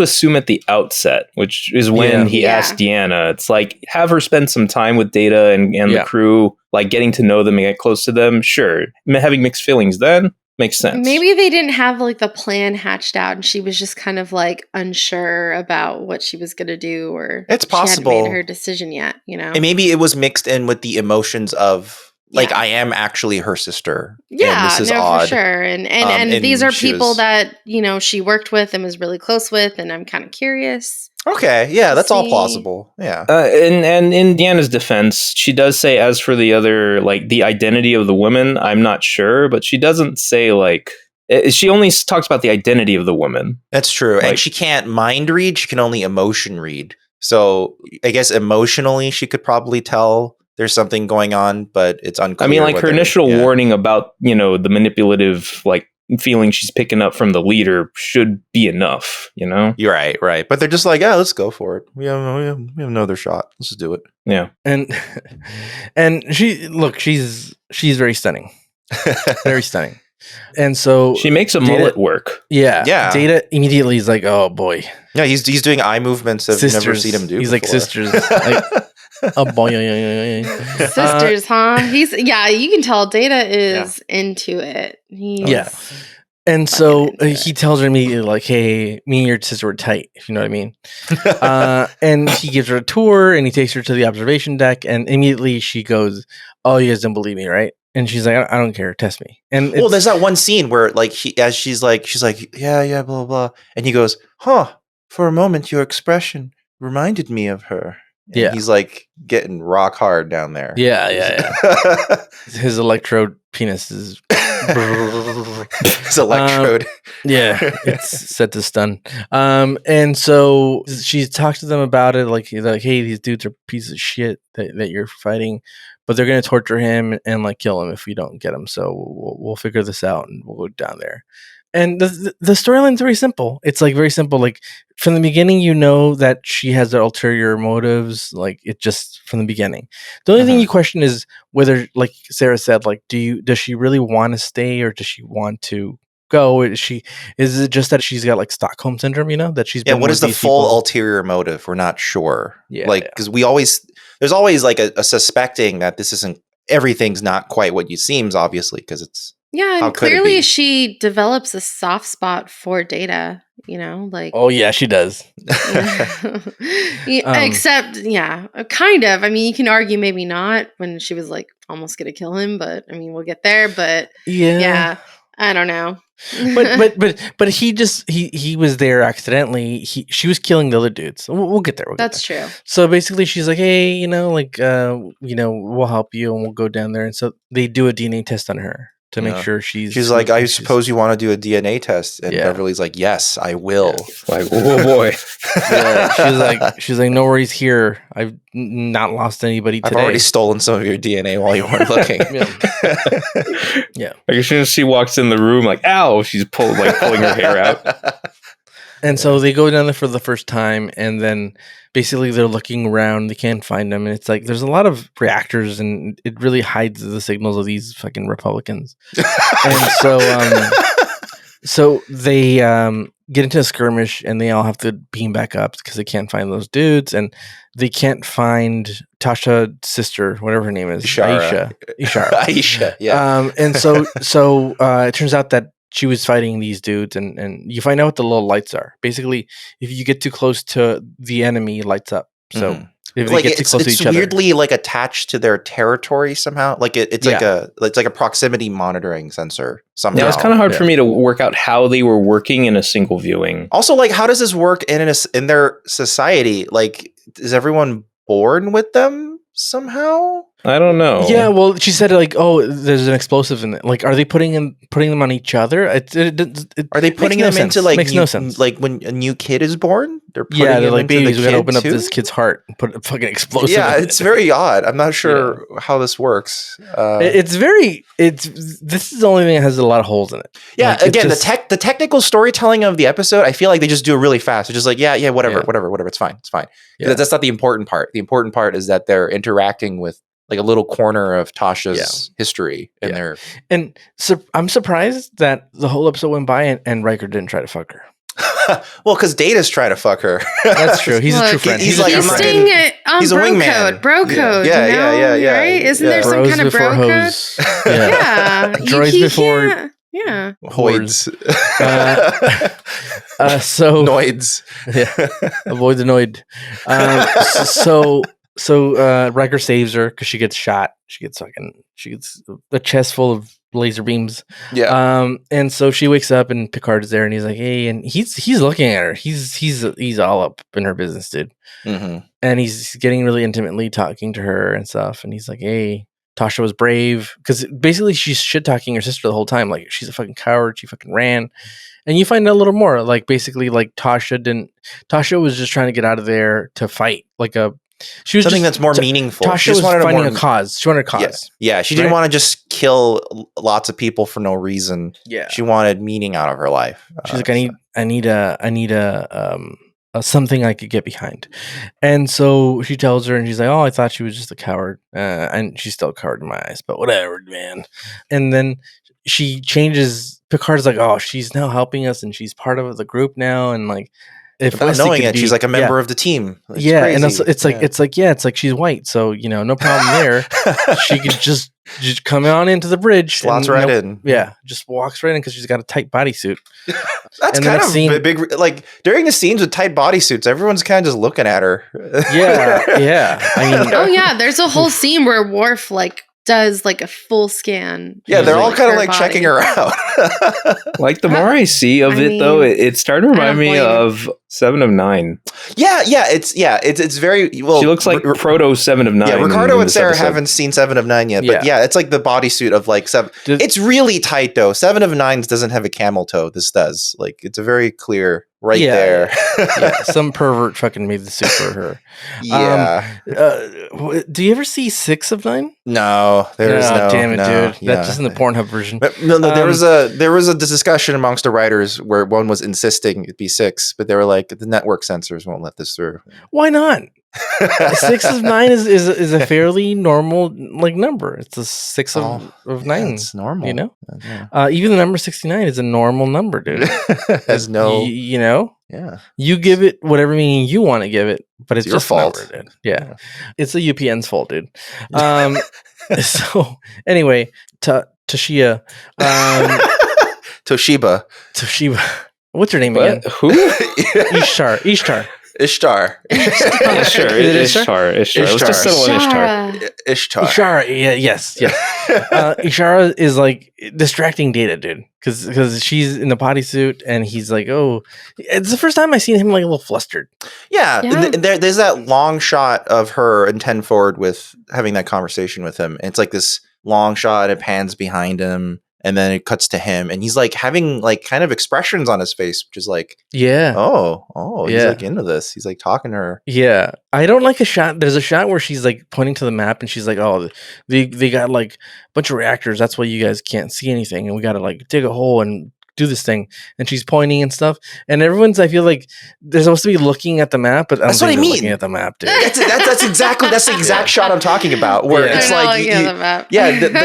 assume at the outset, which is when he asked Deanna. It's have her spend some time with Data and the crew, getting to know them and get close to them. Sure, having mixed feelings then makes sense. Maybe they didn't have the plan hatched out, and she was just kind of unsure about what she was going to do, or it's possible she hadn't made her decision yet. And maybe it was mixed in with the emotions of. I am actually her sister. Yeah, and this is odd. For sure. And these are people that, she worked with and was really close with, and I'm kind of curious. Okay, yeah, that's all plausible. Yeah. And in Deanna's defense, she does say, as for the other, the identity of the woman, I'm not sure, but she doesn't say, she only talks about the identity of the woman. That's true. And she can't mind read, she can only emotion read. So I guess emotionally, she could probably tell there's something going on, but it's unclear. Her initial warning about, the manipulative, feeling she's picking up from the leader should be enough, You're right. But they're just let's go for it. We have another shot. Let's just do it. Yeah. And she's very stunning. Very stunning. And so she makes a mullet work. Yeah. Data immediately is like, oh boy. Yeah, he's doing eye movements that you've never seen him do. He's before. Sisters. Oh boy. Sisters, huh? You can tell Data is into it. And so he tells her immediately, hey, me and your sister were tight, if you know what I mean. And he gives her a tour, and he takes her to the observation deck, and immediately she goes, oh, you guys don't believe me, right? And she's like, I don't care, test me. And there's that one scene where she's like, yeah, blah, blah. And he goes, for a moment, your expression reminded me of her. And he's getting rock hard down there. Yeah. His electrode penis is his electrode. It's set to stun. And so she talks to them about it, hey, these dudes are pieces of shit that you're fighting, but they're gonna torture him and kill him if we don't get him. So we'll figure this out and we'll go down there. And the storyline's very simple. It's very simple. From the beginning, that she has the ulterior motives. It just from the beginning. The only thing you question is whether, like Sarah said, does she really want to stay or does she want to go? Is it just that she's got Stockholm syndrome? That she's been what is the full people? Ulterior motive? We're not sure. Yeah, because there's always a suspecting that this isn't everything's not quite what you seems. Obviously, because it's. Yeah, and clearly she develops a soft spot for Data, Oh, yeah, she does. Except, kind of. I mean, you can argue maybe not when she was almost going to kill him, but I mean, we'll get there. But yeah, I don't know. but he was there accidentally. She was killing the other dudes. We'll get there. That's true. So basically, she's like, hey, we'll help you and we'll go down there. And so they do a DNA test on her. to make sure she's like, I suppose you want to do a DNA test, and Beverly's like, yes, I will. Like, oh boy. She's like, no worries here. I've not lost anybody today. I've already stolen some of your DNA while you weren't looking. Yeah. Like as soon as she walks in the room, like, ow, she's pulling her hair out. And so they go down there for the first time, and then basically they're looking around. They can't find them, and it's like there's a lot of reactors, and it really hides the signals of these fucking Republicans. And so they get into a skirmish, and they all have to beam back up because they can't find those dudes, and they can't find Tasha's sister, whatever her name is, Ishara. Aisha. Yeah. And so it turns out that she was fighting these dudes, and you find out what the little lights are. Basically, if you get too close to the enemy, it lights up. So if they get too close to each other, it's weirdly like attached to their territory somehow. Like it's like a proximity monitoring sensor somehow. Yeah, it's kind of hard for me to work out how they were working in a single viewing. Also, like, how does this work in their society? Like, is everyone born with them somehow? I don't know. Yeah, well, she said like, oh, there's an explosive in it. Like, are they putting them on each other? Are they putting them into like makes no sense? Like when a new kid is born, they're like babies. We gotta open up this kid's heart and put a fucking explosive. Yeah, in it's very odd. I'm not sure how this works. This is the only thing that has a lot of holes in it. Yeah, like, again, the technical storytelling of the episode, I feel like they just do it really fast. It's just like whatever. It's fine. Yeah. That's not the important part. The important part is that they're interacting with like a little corner of Tasha's history in there. And so I'm surprised that the whole episode went by and Riker didn't try to fuck her. Well, because Data's trying to fuck her. That's true. He's a true friend. He's like, he's staying on he's a wingman. Bro code. Yeah. Right? Isn't there some Bros kind of bro code? Yeah. Droids before. Yeah. Hoids. So Noids. Yeah. Avoid the Noid. So Riker saves her because she gets shot. She gets a chest full of laser beams. Yeah. And so she wakes up and Picard is there and he's like, hey, and he's looking at her. He's all up in her business, dude. Mm-hmm. And he's getting really intimately talking to her and stuff. And he's like, hey, Tasha was brave, because basically she's shit talking her sister the whole time. Like, she's a fucking coward. She fucking ran. And you find out a little more. Like, basically, like Tasha was just trying to get out of there to fight. She was something that's more meaningful. Tasha was finding a cause. She wanted a cause. Yeah. She didn't want to just kill lots of people for no reason. Yeah. She wanted meaning out of her life. She's like, I need a something I could get behind. And so she tells her, and she's like, oh, I thought she was just a coward. And she's still a coward in my eyes, but whatever, man. And then she changes. Picard's like, oh, she's now helping us, and she's part of the group now, and like, if without knowing it, she's like a member of the team. It's crazy. And it's like she's white, so no problem there. She could just come on into the bridge, slots right in. Yeah, just walks right in because she's got a tight bodysuit. That's kind of a big. Like during the scenes with tight bodysuits, everyone's kind of just looking at her. Yeah. I mean, oh yeah, there's a whole scene where Worf does like a full scan. Yeah, they're all kind of like checking her out. Like the more I see of it, though, it's starting to remind me of 7 of 9. Yeah, it's very well. She looks like proto 7 of 9. Yeah, Ricardo and Sarah haven't seen 7 of 9 yet, but yeah, it's like the bodysuit of like 7. It's really tight though. 7 of 9 doesn't have a camel toe. This does. Like, it's a very clear. There. Some pervert fucking made the suit for her. Yeah. Do you ever see 6 of 9? No, there's no. Damn it, no, dude. That's just in the Pornhub version. No. There was a discussion amongst the writers where one was insisting it be 6, but they were like, the network censors won't let this through. Why not? 6 of 9 is a fairly normal like number. It's a 6 of 9. Yeah, it's normal. Even the number 69 is a normal number, dude. Has no. Yeah. You give it whatever meaning you want to give it, but it's your just fault. Number, dude. Yeah. It's the UPN's fault, dude. So anyway, Toshiba. Toshiba. What's her name again? Who? Ishtar. Sure, it is Ishtar. Let's just settle on Ishtar. Ishara, yes. Ishara is like distracting Data, dude, because she's in the bodysuit and he's like, oh, it's the first time I've seen him like a little flustered. Yeah. There's that long shot of her in 10 forward with having that conversation with him. It's like this long shot, it pans behind him. And then it cuts to him, and he's like having like kind of expressions on his face, which is like, yeah, he's like into this. He's like talking to her. Yeah, I don't like a shot. There's a shot where she's like pointing to the map, and she's like, "Oh, they got like a bunch of reactors. That's why you guys can't see anything, and we got to like dig a hole and do this thing." And she's pointing and stuff, and everyone's. I feel like they're supposed to be looking at the map, but that's what I mean. Looking at the map, dude. That's the exact shot I'm talking about. Where it's like,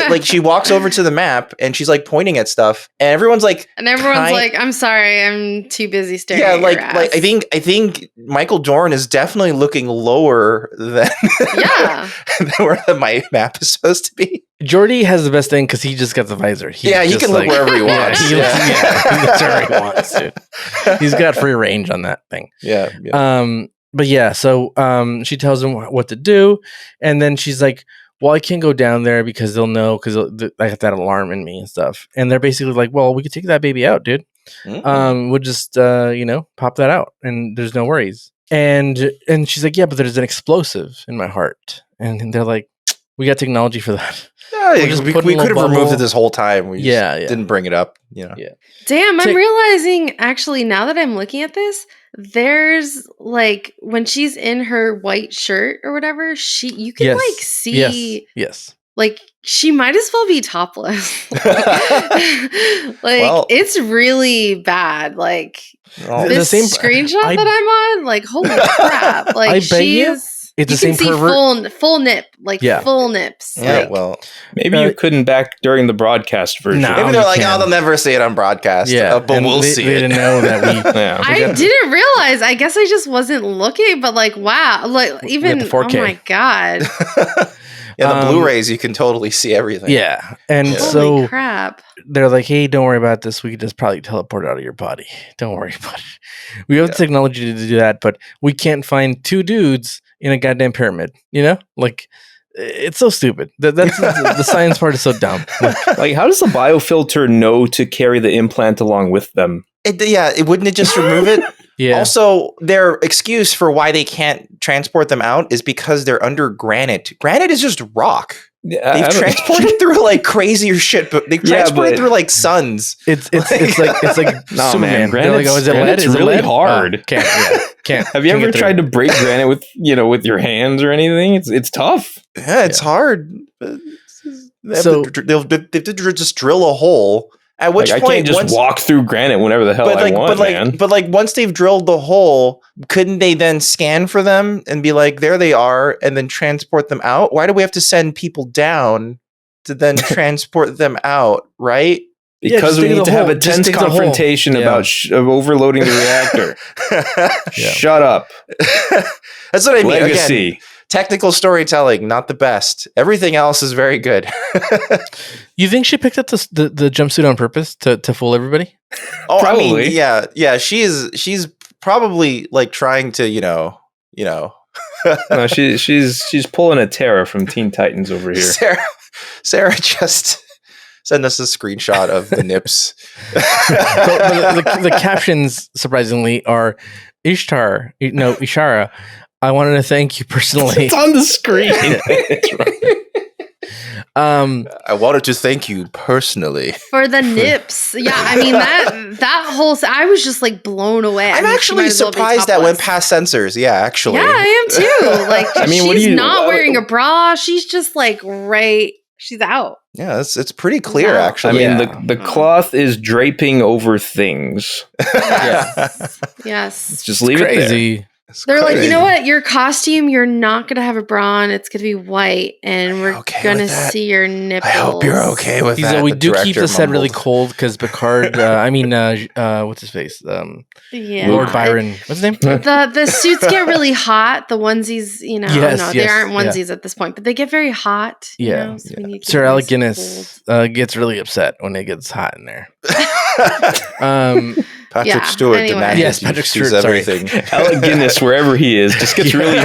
like she walks over to the map and she's like pointing at stuff, and everyone's like, "I'm sorry, I'm too busy staring." Yeah, like I think Michael Dorn is definitely looking lower than than where the map is supposed to be. Jordy has the best thing because he just got the visor. He can look wherever he wants. He looks wherever he wants, dude. He's got free range on that thing. Yeah. But yeah, so she tells him what to do, and then she's like, "Well, I can't go down there because they'll know because I have that alarm in me and stuff." And they're basically like, "Well, we could take that baby out, dude. We'll just pop that out, and there's no worries." And she's like, "Yeah, but there's an explosive in my heart," and they're like, "We got technology for that." Yeah, we could have removed it this whole time. We just didn't bring it up, Yeah. Damn, I'm realizing actually now that I'm looking at this, there's like when she's in her white shirt or whatever, you can like see like she might as well be topless. It's really bad. Like this same screenshot that I'm on, like holy crap. Like it's the same pervert. Full nip, full nips. Yeah, well, maybe you couldn't back during the broadcast version. No, maybe they're like, they'll never see it on broadcast. Yeah, but we'll see it. They didn't know that we. I didn't realize. I guess I just wasn't looking. But like, wow, like even oh my god. Yeah, the Blu-rays, you can totally see everything. Yeah, and Holy so crap. They're like, "Hey, don't worry about this. We could just probably teleport out of your body. Don't worry about it. We have the technology to do that, but we can't find two dudes in a goddamn pyramid. Like it's so stupid. That's the science part is so dumb. Like, how does the biofilter know to carry the implant along with them? Wouldn't it just remove it? Yeah. Also, their excuse for why they can't transport them out is because they're under granite. Granite is just rock. Yeah, they've transported through like crazier shit, but they've transported through like suns. It's like no, Superman. Man, granite's, like, is it lead? It's really hard. Can't. Have you ever tried to break granite with your hands or anything? It's tough. Yeah, it's hard. They'll just drill a hole. At which point, I can't just walk through granite whenever the hell I want, man. But like once they've drilled the hole, couldn't they then scan for them and be like, there they are, and then transport them out? Why do we have to send people down to then transport them out, right? Because we need to have a tense confrontation about overloading the reactor. Shut up. That's what I mean. Legacy. Again, technical storytelling, not the best. Everything else is very good. You think she picked up the jumpsuit on purpose to fool everybody? Oh, probably. I mean, yeah. She's probably like trying to, No, she's pulling a Tara from Teen Titans over here. Sarah just send us a screenshot of the nips. the captions, surprisingly, are Ishara. I wanted to thank you personally. It's on the screen. It's right. I wanted to thank you personally for the nips. Yeah, I mean that whole. I was just like blown away. I'm actually surprised that went past censors. Yeah, actually. Yeah, I am too. Like, I mean, she's not wearing a bra. She's just like she's out. Yeah, it's pretty clear, actually. I mean, the cloth is draping over things. Yes. Just leave it there. They're like, you know what? Your costume, you're not going to have a bra on. It's going to be white, and we're going to see your nipples. I hope you're okay with that. We do keep the set really cold because Picard, what's his face? Lord Byron. What's his name? The suits get really hot. The onesies, they aren't onesies at this point, but they get very hot. Yeah. So Sir Alec Guinness gets really upset when it gets hot in there. Patrick Stewart, anyway. the man. Yes, Patrick Stewart. Everything. Alec Guinness, wherever he is, just gets really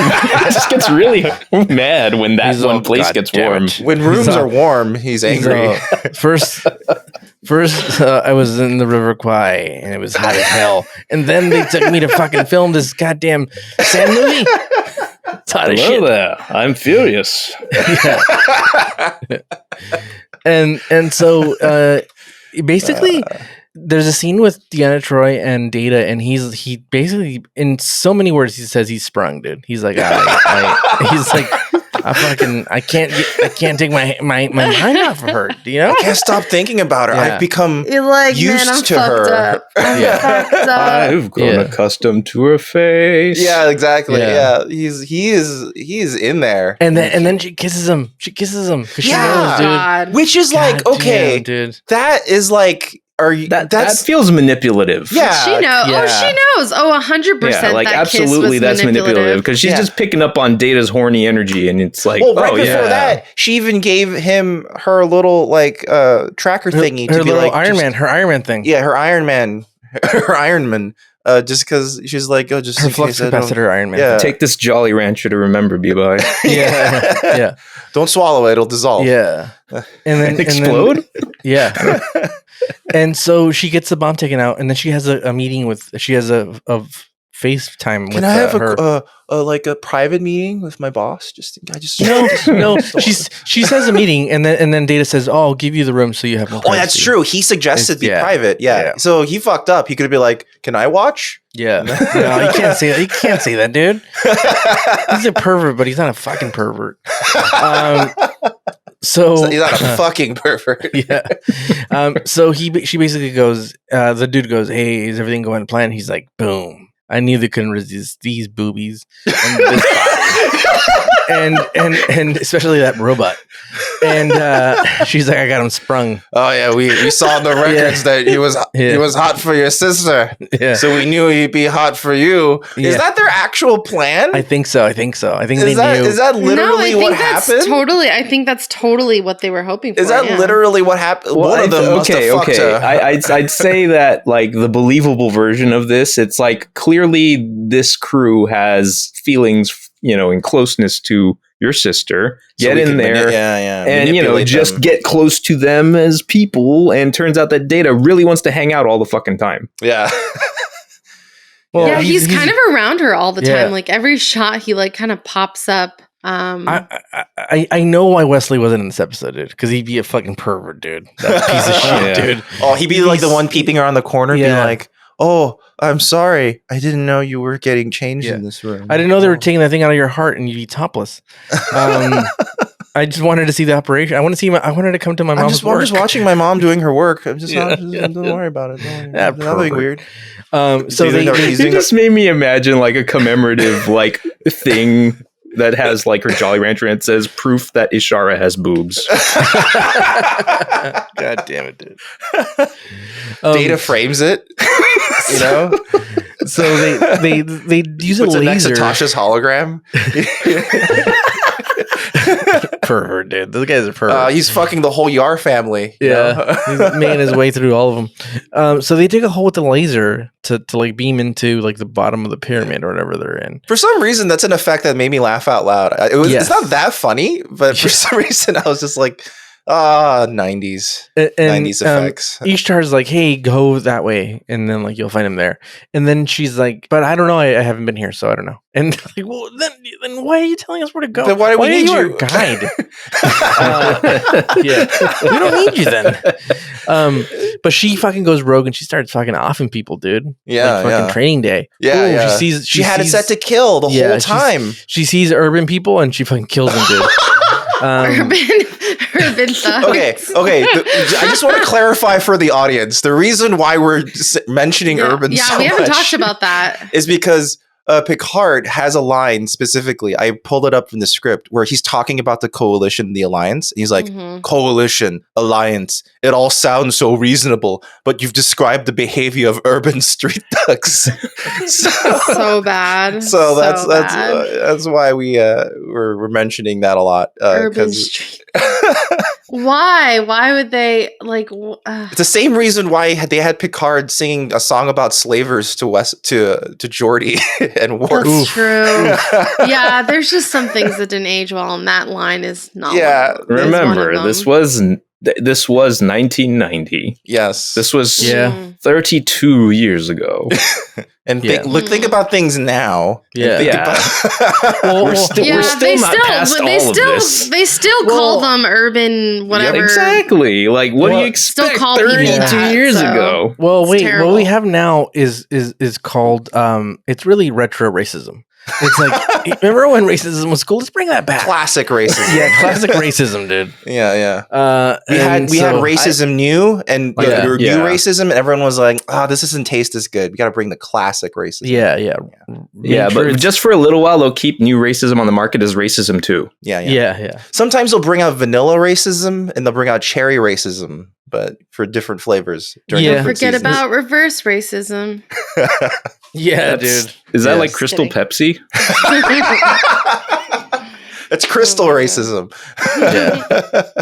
mad when that one place gets warm. When rooms are warm, he's angry. First, I was in the River Kwai, and it was hot as hell. And then they took me to fucking film this goddamn sand movie. It's hot as shit. There, I'm furious. And so basically, there's a scene with Deanna Troi and Data, and he basically, in so many words, he says he's sprung, dude. He's like, he's like, I can't take my mind off of her. You know, I can't stop thinking about her. Yeah. I've become You're like, used man, I'm to fucked her. up. I'm Yeah. fucked up. I've grown accustomed to her face. Yeah, exactly. Yeah. Yeah, he is in there, and then she kisses him. She kisses him because she Yeah. knows, dude. God. which is like God okay, damn, dude. that is like, are you? That feels manipulative. Yeah, She knows. yeah. Oh, she knows. Oh, 100%. Yeah, like that absolutely, kiss was that's manipulative because she's Yeah. just picking up on Data's horny energy, and it's like, Well, right oh before yeah, that, she even gave him her little like tracker thingy Her to be little like Iron just- Man, her Iron Man thing. Yeah, her Iron Man, her Iron Man. Just because she's like, oh, just Her in flux case I don't. capacitor Iron Man. Yeah. take this Jolly Rancher to remember, B-boy. Yeah, yeah, Don't swallow it; it'll dissolve. yeah. And then Explode? Yeah. And so she gets the bomb taken out, and then she has a meeting with. She has a FaceTime with Can I have her. a private meeting with my boss? No. She says a meeting, and then Data says, "Oh, I'll give you the room so you have more." Oh, that's privacy." true. He suggested be Yeah. private. Yeah. Yeah. So he fucked up. He could have been like, "Can I watch?" Yeah. No, you can't say that. You can't say that, dude. He's a pervert, but he's not a fucking pervert. So He's not a fucking pervert. yeah. So she basically goes. The dude goes, "Hey, is everything going to plan?" He's like, "Boom." I knew they couldn't resist these boobies and this body. and especially that robot. And she's like, I got him sprung. Oh yeah, we saw in the records that he was hot for your sister. Yeah. So we knew he'd be hot for you. Yeah. Is that their actual plan? I think so. I think they is that No, literally I think what that's happened? I think that's totally what they were hoping for. Is that yeah. literally what happened? Well, One of them must have fucked her. I'd say that like the believable version of this, it's like clearly this crew has feelings, in closeness to your sister. So Get we in can there, and manipulate just them. get close to them as people. And turns out that Data really wants to hang out all the fucking time. Yeah. Well, Yeah, he's kind of around her all the Yeah. time. Like every shot, he like kind of pops up. I know why Wesley wasn't in this episode, dude. Because he'd be a fucking pervert, dude. That piece of shit, Yeah. dude. Oh, he'd be like the one peeping around the corner, being Yeah. like, "Oh, I'm sorry. I didn't know you were getting changed Yeah. in this room. I didn't know they were taking that thing out of your heart and you'd be topless. I just wanted to see the operation. I want to see. I wanted to come to my I'm mom's just, I'm just work. watching my mom doing her work. I'm just Yeah. not. Don't worry about it. Don't worry. Yeah, Nothing pervert. weird. So He's they, doing a- they- he's It doing a- just made me imagine like a commemorative like thing that has like her Jolly Rancher and it says proof that Ishara has boobs. God damn it, dude. Data frames it. So they use a Puts it next to laser. Tasha's hologram. Pervert, dude. Those guys are pervert. He's fucking the whole Yar family. you know? Yeah, he's making his way through all of them. So they dig a hole with the laser to like beam into like the bottom of the pyramid or whatever they're in. For some reason, that's an effect that made me laugh out loud. Yes. It's not that funny, but for some reason, I was just like, 90s. And 90s effects. Ishtar's like, hey, go that way, and then like you'll find him there. And then she's like, but I don't know, I haven't been here, so I don't know. And like, well, then why are you telling us where to go? Then why do we are need you you? our guide? Yeah, we don't need you then. But she fucking goes rogue and she starts fucking offing people, dude. Yeah, like fucking yeah. Training Day. Yeah, Boom, yeah. She had it sees- set to kill the Yeah, whole she's- time. She sees urban people and she fucking kills them, dude. Urban thugs. Okay. I just want to clarify for the audience. The reason why we're mentioning urban Yeah, so we haven't much talked about that. is because Picard has a line specifically. I pulled it up from the script where he's talking about the coalition, the alliance. He's like, Mhm. coalition, alliance. It all sounds so reasonable, but you've described the behavior of urban street thugs. So bad. So that's bad. that's why we're mentioning that a lot. Urban 'Cause street. Why? Why would they like? it's the same reason why they had Picard singing a song about slavers to Geordi and Worf. That's true. Yeah, there's just some things that didn't age well, and that line is not. Yeah, one of them. Remember, this was This was 1990. Yes. This was 32 years ago. And think about things now. Yeah. We're still not past all of this. They still call them urban whatever. Yeah, exactly. Like, what do you expect 32 years ago? Well, wait. What we have now is called it's really retro racism. It's like, remember when racism was cool? Let's bring that back. Classic racism. Yeah, classic racism, dude. Yeah. We had racism new and new racism, and everyone was like, this doesn't taste as good. We got to bring the classic racism. Yeah, but just for a little while, they'll keep new racism on the market as racism too. Yeah. Sometimes they'll bring out vanilla racism and they'll bring out cherry racism, but for different flavors. Don't forget about reverse racism. Yeah, dude. Is that like Crystal Pepsi? It's crystal racism. Yeah.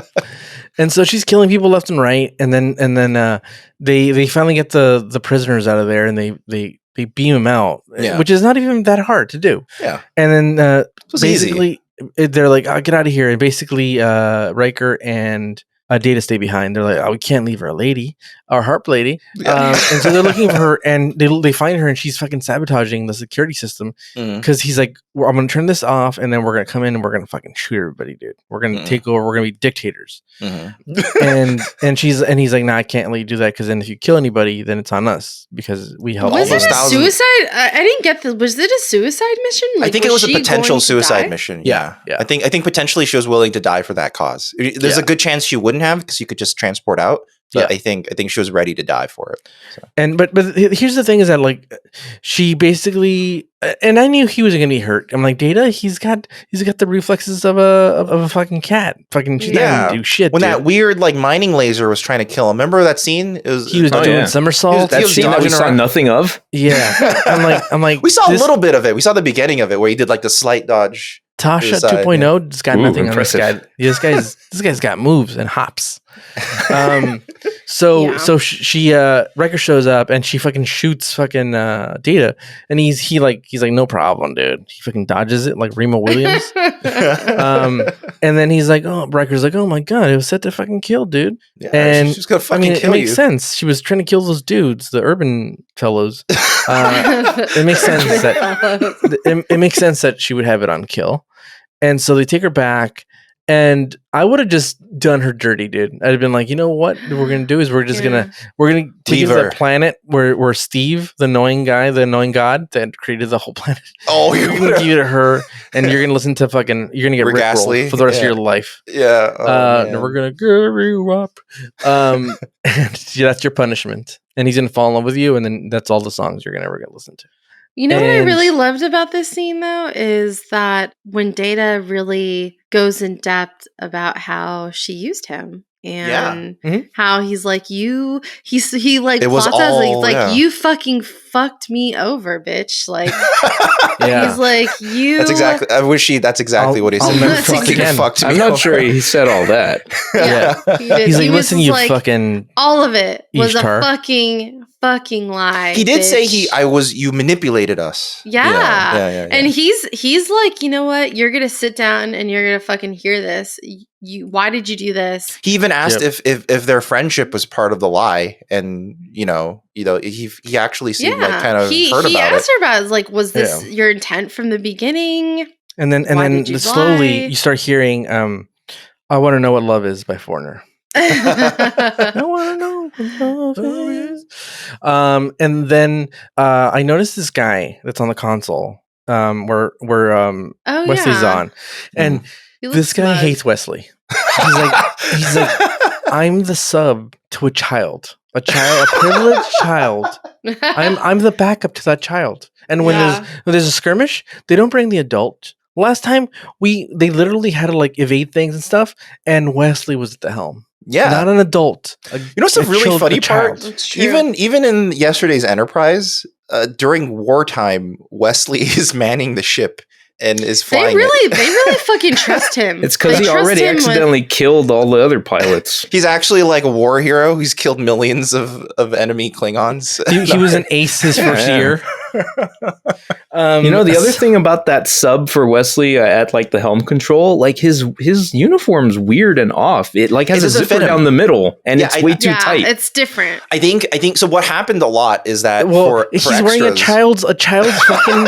And so she's killing people left and right, and then they finally get the prisoners out of there, and they beam them out, which is not even that hard to do. Yeah. And then basically they're like, get out of here, and basically Riker and Data stay behind. They're like, we can't leave her lady, our harp lady. And so they're looking for her, and they find her, and she's fucking sabotaging the security system because he's like, I'm going to turn this off, and then we're going to come in and we're going to fucking shoot everybody, dude. We're going to take over. We're going to be dictators. And he's like, I can't let you do that, because then if you kill anybody, then it's on us, because we helped. Was it a suicide? I didn't get this. Was it a suicide mission? Like, I think it was a potential suicide mission. Yeah. I think potentially she was willing to die for that cause. There's a good chance she wouldn't have, because you could just transport out. But I think she was ready to die for it. So. And but here's the thing: is that like she basically, and I knew he wasn't gonna be hurt. I'm like, Data, he's got the reflexes of a fucking cat. Fucking she's not gonna do shit. When that weird like mining laser was trying to kill him, remember that scene? He was doing somersaults. That scene that we saw nothing of. Yeah, I'm like, we saw a little bit of it. We saw the beginning of it where he did like the slight dodge. Tasha 2.0 just got nothing impressive. On this guy. This guy's got moves and hops. So Riker shows up and she fucking shoots fucking Data, and he's like no problem, dude. He fucking dodges it like Remo Williams. And then he's like, Riker's like, oh my god, it was set to fucking kill, dude. Yeah, and she's gonna fucking kill it makes sense. She was trying to kill those dudes, the urban fellows. It makes sense that it makes sense that she would have it on kill. And so they take her back, and I would have just done her dirty, dude. I'd have been like, you know what we're gonna do is we're gonna take her to that planet where Steve, the annoying guy, the annoying god that created the whole planet. Oh, you're gonna give it to her, and you're gonna listen to fucking. You're gonna get rickrolled for the rest of your life. Yeah. And we're gonna give you up. And that's your punishment. And he's gonna fall in love with you, and then that's all the songs you're gonna ever get listened to. You know what I really loved about this scene, though, is that when Data really goes in depth about how she used him and how he's like, he like plots out, he's like, you fucking fucked me over, bitch. Like, he's like, you. That's exactly. I wish that's exactly what he said. I'm not sure he said all that. He's like, listen, you fucking. All of it was a fucking lie. He did say you manipulated us. Yeah. And he's like, you know what? You're gonna sit down and you're gonna fucking hear this. Why did you do this? He even asked if their friendship was part of the lie, and he actually seemed like kind of heard about it. He asked her about it, like, was this your intent from the beginning? And then slowly you start hearing I Want to Know What Love Is by Foreigner. I want to know what love is. And then I noticed this guy that's on the console where Wesley's on, and this guy hates Wesley. He's like, I'm the sub to a privileged child. I'm the backup to that child. And when there's a skirmish, they don't bring the adult. Last time they literally had to like evade things and stuff, and Wesley was at the helm. Yeah, not an adult. What's the really funny part? Even in yesterday's Enterprise, during wartime, Wesley is manning the ship and is flying. They really fucking trust him. It's because he already accidentally killed all the other pilots. He's actually like a war hero. He's killed millions of enemy Klingons. He was an ace his first year. The other thing about that sub for Wesley at like the helm control, like his uniform's weird and off. It like has a zipper down the middle, and it's way too tight. It's different. I think so. What happened a lot is that he's wearing a child's fucking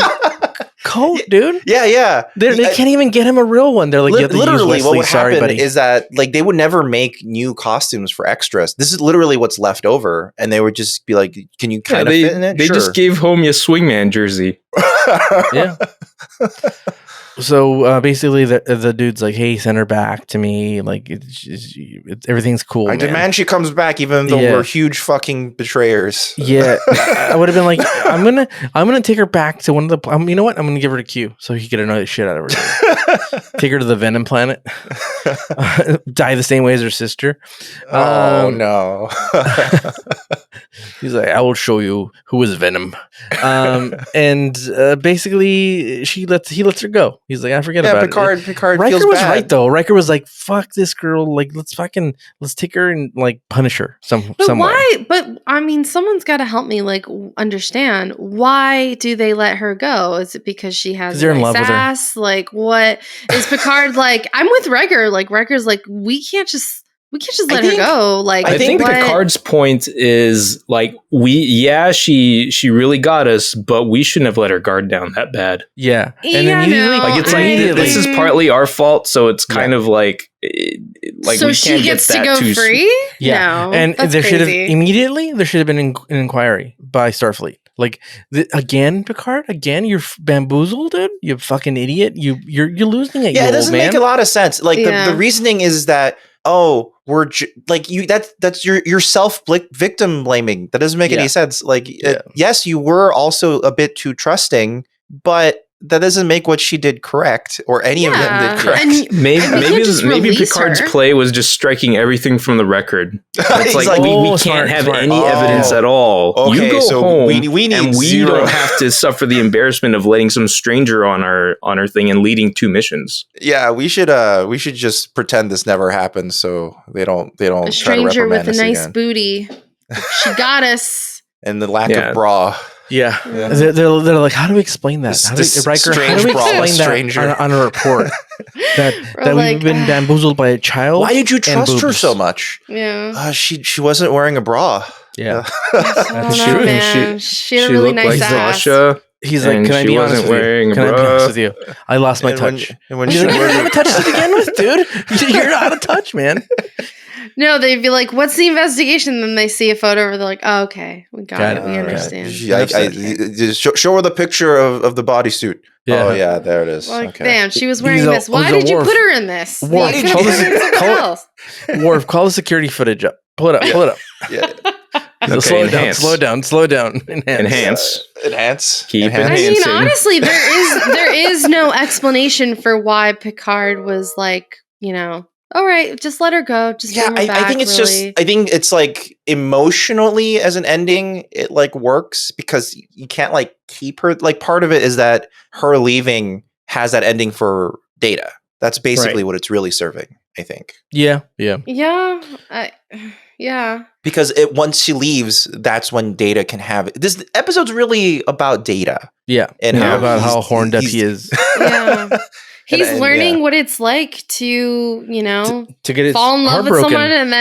coat, dude. Yeah. They can't even get him a real one. They're like, literally, what would happen is that like they would never make new costumes for extras. This is literally what's left over, and they would just be like, "Can you kind of fit in it?" They just gave home your swingman jersey. Yeah. So basically, the dude's like, "Hey, send her back to me. Like, everything's cool." I demand she comes back, even though we're huge fucking betrayers. Yeah, I would have been like, "I'm gonna take her back to one of the. You know what? I'm gonna give her to Q, so he could annoy the shit out of her. Take her to the Venom planet, die the same way as her sister." Oh no! He's like, "I will show you who is Venom," and basically, he lets her go. He's like, I forget about it. Picard Riker feels was bad. right though. Riker was like, fuck this girl. Like, let's take her and like punish her some way. Why? But I mean, someone's got to help me like understand why do they let her go? Is it because she has they're in love with her? Like, what is Picard like? I'm with Riker. Like, Riker's like, we can't just let her go. Like, I think Picard's point is like, she really got us, but we shouldn't have let her guard down that bad. Yeah. And immediately, like it's like this is partly our fault, so it's kind of like so we she can't gets get to that go free. Yeah, no, and that's there should have crazy. there should have been an inquiry by Starfleet. Like again, Picard, you're bamboozled, dude. You fucking idiot. You're losing it. Yeah, it doesn't make a lot of sense. Like the reasoning is that that's your self victim blaming. That doesn't make any sense. Like yes, you were also a bit too trusting, but that doesn't make what she did correct, or any of them did correct. Maybe Picard's play was just striking everything from the record. It's like we can't have any evidence at all. Okay, you go so home, we need and we zero. don't have to suffer the embarrassment of letting some stranger on our thing and leading 2 missions. Yeah, we should just pretend this never happened, so they don't. A stranger with a nice again. booty. She got us. And the lack of bra. Yeah. They're like, how do we explain that? Riker, how do we explain that on a report? that we've been bamboozled by a child? Why did you trust her so much? Yeah. She wasn't wearing a bra. Yeah. She had a really nice ass. Tasha. He's like, can I be honest with you? I lost my touch. And when He's like, you haven't touched it again with, dude. You're out of touch, man. No, they'd be like, what's the investigation? Then they see a photo where they're like, oh, okay, we got it. We understand. Show her the picture of the bodysuit. Yeah. Oh, yeah, there it is. Like, damn, she was wearing this. Why did you put her in this? Worf, call the security footage up. Pull it up. Yeah. Okay, slow down. Enhance. Keep enhancing. I mean, honestly, there is no explanation for why Picard was like, all right, just let her go. Just bring her back, I think it's like emotionally as an ending, it like works because you can't like keep her. Like part of it is that her leaving has that ending for Data. That's basically what it's really serving, I think. Yeah. Because once she leaves, that's when Data can have it. This episode's really about Data. Yeah. And about how horned up he is. Yeah. He's learning what it's like to, to get fall in love with someone and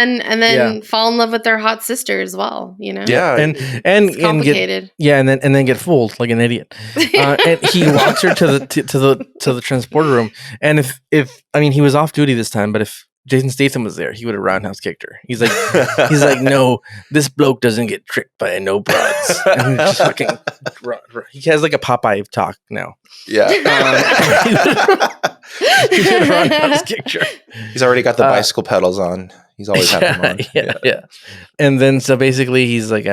then fall in love with their hot sister as well, Yeah, and it's complicated. And then get fooled like an idiot. And he walks her to the transporter room. And if he was off duty this time, but if Jason Statham was there, he would have roundhouse kicked her. He's like, no, this bloke doesn't get tricked by no broads. And he's just fucking. He has like a Popeye talk now. Yeah. He would have roundhouse kicked her. He's already got the bicycle pedals on. He's always had them on. Yeah. And then so basically he's like,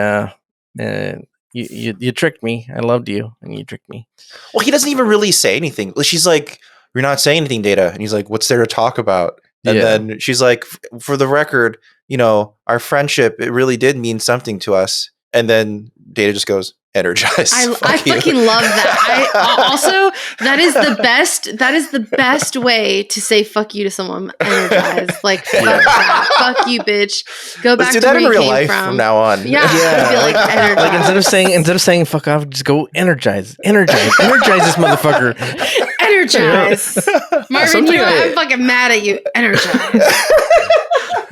you tricked me. I loved you, and you tricked me. Well, he doesn't even really say anything. She's like, you're not saying anything, Data. And he's like, what's there to talk about? And then she's like, for the record, our friendship, it really did mean something to us. And then Data just goes, energize. I fucking love that. Also, that is the best way to say fuck you to someone. Energize. Like, fuck that. Fuck you, bitch. Go back Let's do to that where in you real came life from now on. Yeah. I'd be like, energize. Like instead of saying fuck off, just go energize this motherfucker. Energize. Marvin, I'm fucking mad at you. Energize.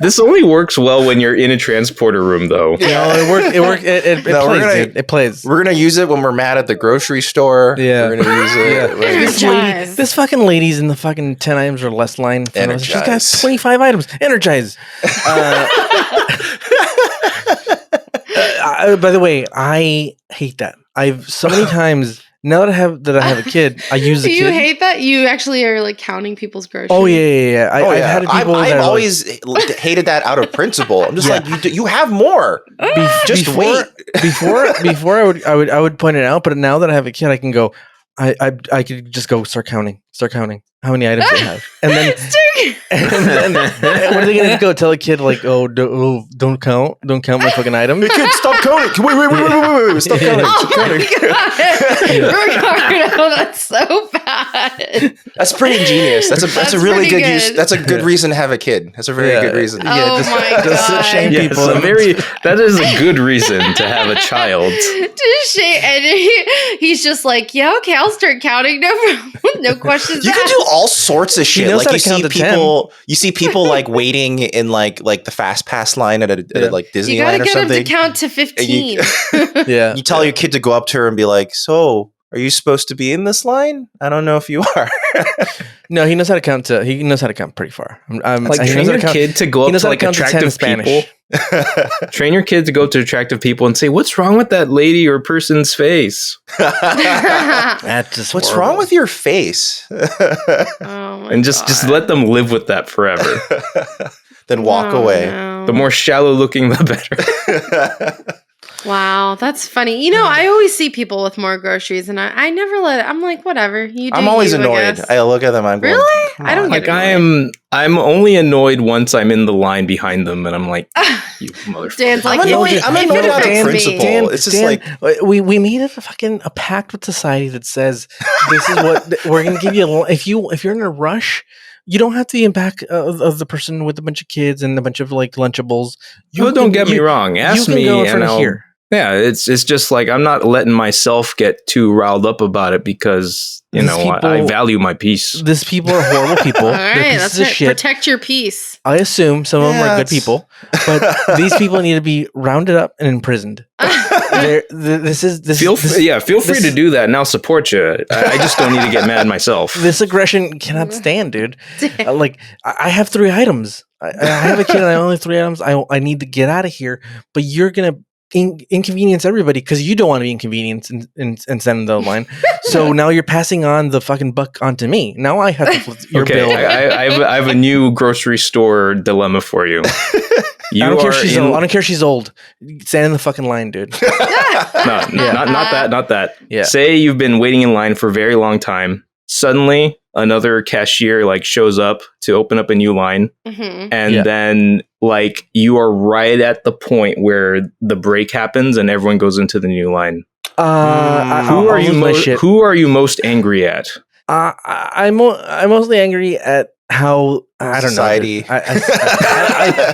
This only works well when you're in a transporter room, though. Yeah, it plays. We're gonna use it when we're mad at the grocery store. Yeah, we're gonna use it. Yeah. This fucking lady's in the fucking 10 items or less line. She's got 25 items. Energize. By the way, I hate that. I've so many times. Now that I have a kid, I use the kid. Do you hate that? You actually are like counting people's groceries. Oh yeah. I've had people. I've always hated that out of principle. I'm just like, you have more. Just wait. Before I would point it out, but now that I have a kid, I can go. I could just go start counting how many items they have, and then what are they gonna go tell a kid like, don't count my fucking items? Hey kid, stop counting. Wait, stop counting. Oh my God. Oh, that's so bad. That's pretty ingenious. That's a really good use. That's a good reason to have a kid. That's a very good reason. Oh my God. Shame people. That is a good reason to have a child. And he's just like, yeah, okay, I'll start counting. No questions. You could do all sorts of shit. Like you see people like waiting in like the fast pass line at like Disneyland or something. You gotta get him to count to 15. You tell your kid to go up to her and be like, so are you supposed to be in this line? I don't know if you are. No, he knows how to count. He knows how to count pretty far. Train your kid to go up to like attractive people. Train your kid to go up to attractive people and say, "What's wrong with that lady or person's face?" That's just what's horrible. wrong with your face? And just let them live with that forever. Then walk away. No. The more shallow looking, the better. Wow, that's funny. I always see people with more groceries, and I never let it. I'm like, whatever. I'm always annoyed. I look at them. I'm going, really? I don't get like. I'm only annoyed once I'm in the line behind them, and I'm like, you motherfucker. Dan's like, I'm annoyed out of principle. It's just like we made a pact with society that says this is what we're going to give you. If you're in a rush. You don't have to be in back of the person with a bunch of kids and a bunch of like Lunchables. Don't get me wrong. Ask me, and here. Yeah, it's just like I'm not letting myself get too riled up about it because I value my peace. These people are horrible people. All right, that's it. Shit. Protect your peace. I assume some of them are good people, but these people need to be rounded up and imprisoned. Feel free to do that, and I'll support you. I just don't need to get mad myself. This aggression cannot stand, dude. I have 3 items. I have a kid and I only have 3 items. I need to get out of here, but you're gonna inconvenience everybody because you don't want to be inconvenienced and send the line. So now you're passing on the fucking buck onto me. Now I have to flip your bill. I have a new grocery store dilemma for you. I don't care if she's old. Stand in the fucking line, dude. Not that. Yeah. Say you've been waiting in line for a very long time. Suddenly, another cashier shows up to open up a new line, and then you are right at the point where the break happens and everyone goes into the new line. Who are you most angry at? I'm mostly angry at how I don't society. know.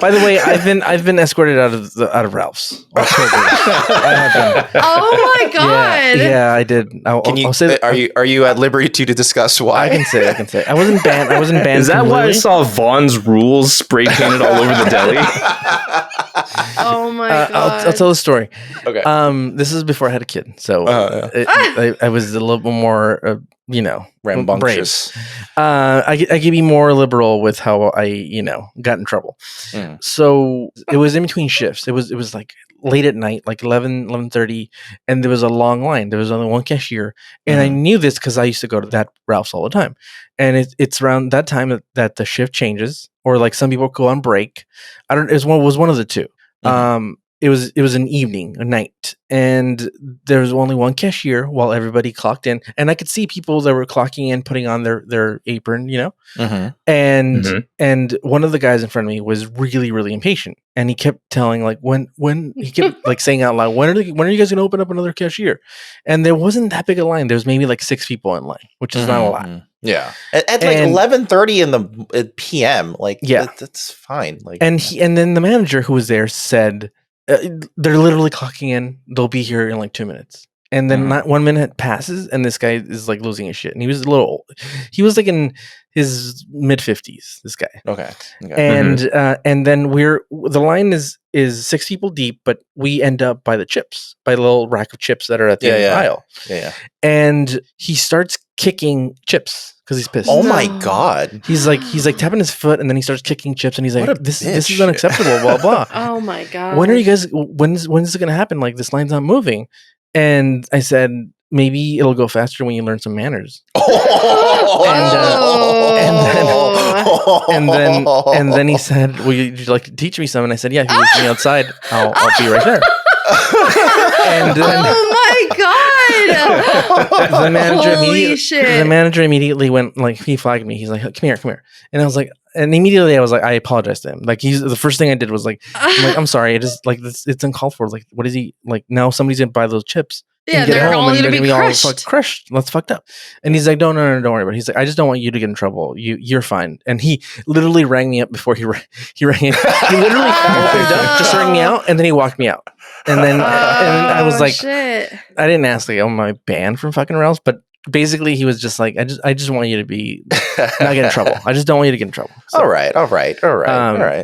By the way, I've been escorted out of Ralph's. I have been. Oh my God! Yeah, I did. I'll say that. Are you at liberty to discuss why? I can say. I wasn't banned. Is that why I saw Vaughn's rules spray painted all over the deli? Oh my God! I'll tell the story. Okay. This is before I had a kid, so I was a little bit more, rambunctious. Brave. I could be more liberal with how I, got in trouble. So it was in between shifts. It was like late at night, like 11:30, and there was a long line. There was only one cashier, and I knew this because I used to go to that Ralph's all the time. And it's around that time that the shift changes, or like some people go on break. It was one of the two. it was an evening, a night, and there was only one cashier while everybody clocked in, and I could see people that were clocking in, putting on their apron, and one of the guys in front of me was really, really impatient, and he kept telling when he kept like saying out loud, when are you guys gonna open up another cashier? And there wasn't that big a line. There was maybe like 6 people in line, which is not a lot. Yeah, at like 11:30 in the PM, that's fine. And then the manager who was there said, they're literally clocking in. They'll be here in like 2 minutes. And then not 1 minute passes, and this guy is like losing his shit. And he was a little old. He was like in his mid-50s. This guy. Okay. And then the line is 6 people deep, but we end up by the chips, by the little rack of chips that are at the end of the aisle. Yeah. And he starts kicking chips because he's pissed. Oh my god. He's like tapping his foot, and then he starts kicking chips, and he's like, this is unacceptable. Blah blah. Oh my god. When are you guys? When's it gonna happen? Like, this line's not moving. And I said, maybe it'll go faster when you learn some manners. And then he said, would you like to teach me some? And I said, yeah, if you meet me outside, I'll be right there. And then, oh my god! The manager immediately went, like, he flagged me. He's like, come here. And I was like, and immediately I was like, I apologize to him. Like, the first thing I did was like, I'm sorry. It is like this. It's uncalled for. Like, what is he like? Now somebody's gonna buy those chips. Yeah, they're all gonna be crushed. All crushed. That's fucked up. And he's like, no, don't worry about it. He's like, I just don't want you to get in trouble. You're fine. And he literally rang me up before he rang in. He literally opened up, just rang me out, and then he walked me out. And then and I was like, shit. I didn't ask, like, am I banned from fucking Ralph's? But basically he was just like, I just want you to be not get in trouble. I just don't want you to get in trouble. So, all right.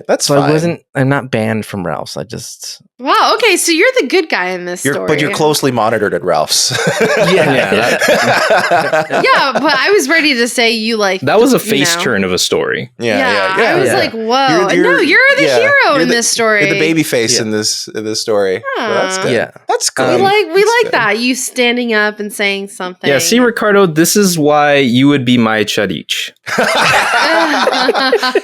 That's fine. I'm not banned from Ralph's. I just wow. Okay, so you're the good guy in this story, but you're closely monitored at Ralph's. Yeah, but I was ready to say you like that was a face turn of a story. Yeah. I was like, whoa, you're the hero in this story. You're the baby face in this story. So that's good. Yeah, that's good. We like that, you standing up and saying something. Yeah, see, Ricardo, this is why you would be my Chadich.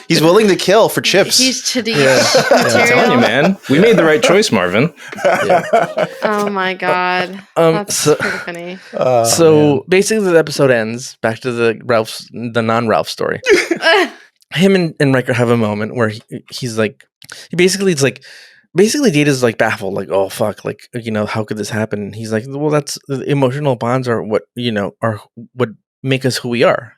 He's willing to kill for chips. He's Chadich. I'm telling you, man. We made the right choice, Marvin. Oh my god. That's pretty funny. So basically the episode ends, back to the non-Ralph story. Him and Riker have a moment where he's like, basically Data's like baffled, like, oh fuck, like, how could this happen? And he's like, well, that's the emotional bonds are what, are what make us who we are,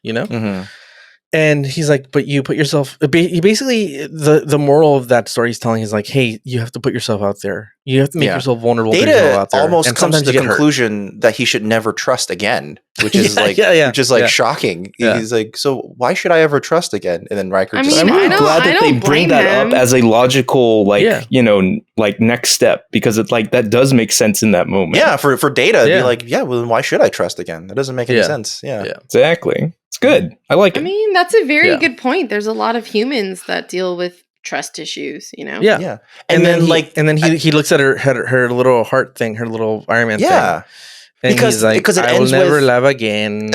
And he's like, but you put yourself, basically the moral of that story he's telling is like, hey, you have to put yourself out there. You have to make yourself vulnerable. Data out there. Almost comes to the conclusion that he should never trust again, which is shocking. Yeah. He's like, so why should I ever trust again? And then Riker I'm really glad that they bring that up as a logical, next step, because it's like, that does make sense in that moment. Yeah, for Data, be like, well, then why should I trust again? That doesn't make any sense. Yeah, exactly. It's good. I like it. I mean, that's a very good point. There's a lot of humans that deal with trust issues, Yeah. And then he looks at her little heart thing, her little Iron Man thing. And he's like, I will never love again.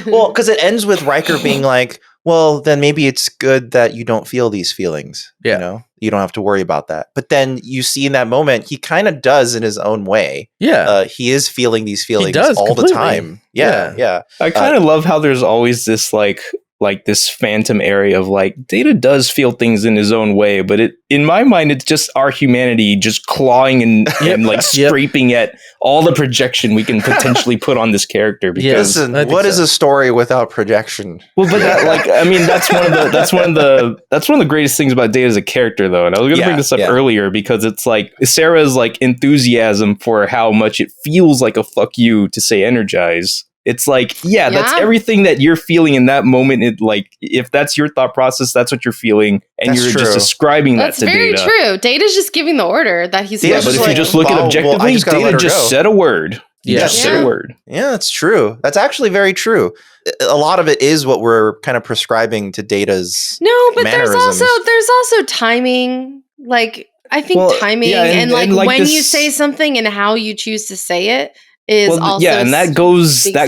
Well, because it ends with Riker being like, well, then maybe it's good that you don't feel these feelings. Yeah. You don't have to worry about that. But then you see in that moment, he kind of does in his own way. Yeah. He is feeling these feelings all the time. Yeah. I kind of love how there's always this like this phantom area of like, Data does feel things in his own way, but in my mind, it's just our humanity just clawing and scraping at all the projection we can potentially put on this character. Because what is a story without projection? Well, but that's one of the greatest things about Data as a character, though. And I was going to bring this up earlier because it's like Sarah's like enthusiasm for how much it feels like a fuck you to say energize. It's like, that's everything that you're feeling in that moment. It like, if that's your thought process, that's what you're feeling, and you're just describing that to Data. That's very true. Data's just giving the order that he's. Yeah, but if you just look at objectively, Data just said a word. Said a word. Yeah, that's true. That's actually very true. A lot of it is what we're kind of prescribing to Data's. No, but there's also timing. Like, I think timing and like when you say something and how you choose to say it. And that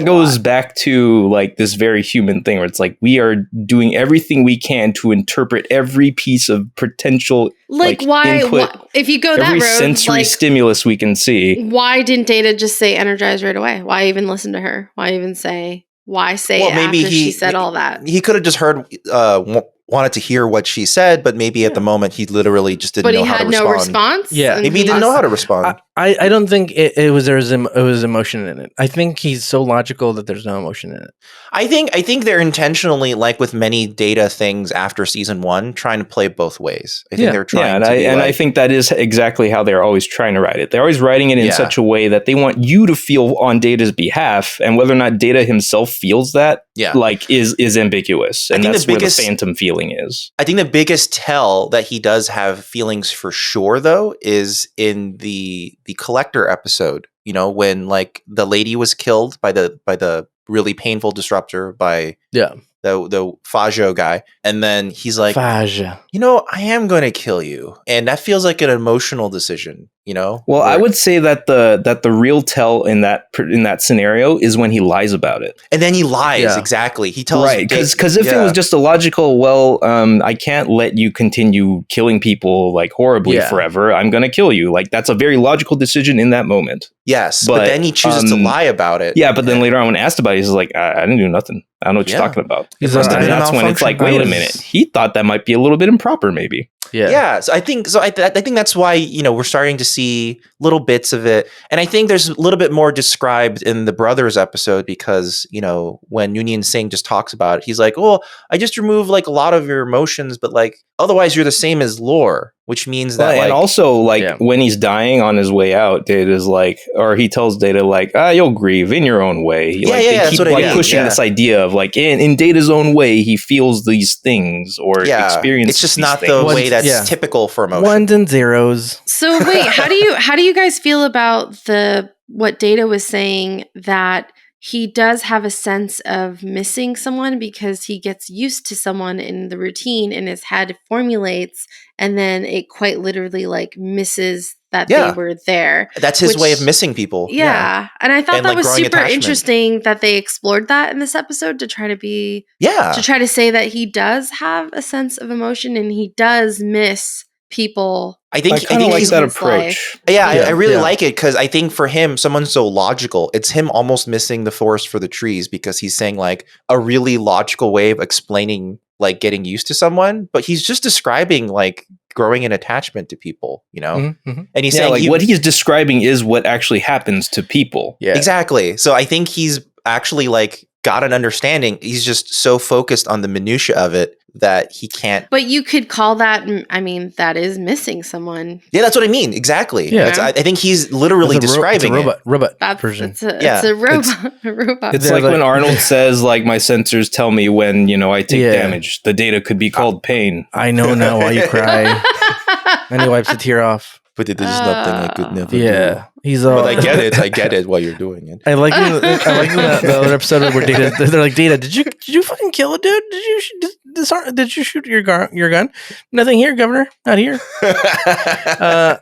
goes back to like this very human thing where it's like we are doing everything we can to interpret every piece of potential why input. if you go that every road, sensory like, stimulus we can see. why didn't Data just say energize right away? Why even listen to her? Why even say? Why say it after she said all that? He could have just heard, wanted to hear what she said, but maybe at the moment he literally just didn't know how to respond. But he had no response? Yeah. Maybe he didn't know how to respond. I don't think it was emotion in it. I think he's so logical that there's no emotion in it. I think they're intentionally, like with many Data things after season 1, trying to play both ways. I think they're trying I think that is exactly how they're always trying to write it. They're always writing it in such a way that they want you to feel on Data's behalf, and whether or not Data himself feels that, like, is ambiguous. And that's where the phantom feeling is. I think the biggest tell that he does have feelings for sure, though, is in the Collector episode. You know, when like the lady was killed by the really painful disruptor by the Fajo guy, and then he's like, Fajo, you know, I am going to kill you, and that feels like an emotional decision. You know, well, I would say that the real tell in that scenario is when he lies about it, and then he lies exactly. He tells because if it was just a logical, I can't let you continue killing people like horribly forever. I'm going to kill you. Like that's a very logical decision in that moment. Yes, but then he chooses to lie about it. Yeah, but then later on, when asked about it, he's like, I didn't do nothing. I don't know what you're talking about. And that's when it's like, wait a minute. He thought that might be a little bit improper, maybe. Yeah. So I think that's why, you know, we're starting to see little bits of it. And I think there's a little bit more described in the Brothers episode because, you know, when Noonien Singh just talks about it, he's like, oh, I just removed like a lot of your emotions, but like otherwise you're the same as Lore, which means that and also like when he's dying on his way out, Data's like, or he tells Data like, you'll grieve in your own way. They keep like pushing this idea of like in Data's own way, he feels these things or experiences. It's just not the way that's typical for emotion. Ones and zeros. So wait, how do you guys feel about what Data was saying that he does have a sense of missing someone because he gets used to someone in the routine and his head formulates and then it quite literally like misses that they were there. That's his way of missing people. Yeah. And I thought that was super interesting that they explored that in this episode to try to say that he does have a sense of emotion and he does miss people. I think like that approach. I really like it because I think for him, someone's so logical. It's him almost missing the forest for the trees because he's saying like a really logical way of explaining like getting used to someone, but he's just describing like growing an attachment to people, you know? Mm-hmm. And he's saying like what he's describing is what actually happens to people. Yeah, exactly. So I think he's actually like got an understanding. He's just so focused on the minutia of it that he can't. But you could call that, I mean, that is missing someone. Yeah, that's what I mean. Exactly. Yeah. I think he's literally describing it's a robot version. It's a robot. It's like when Arnold says, like, my sensors tell me when, you know, I take damage. The data could be called pain. I know now why you cry. And he wipes a tear off. But it is nothing I could never do. He's all. But I get it while you're doing it. I like the other episode where Data. They're like, Data, did you fucking kill a dude? Did you shoot your gun? Nothing here, Governor. Not here. But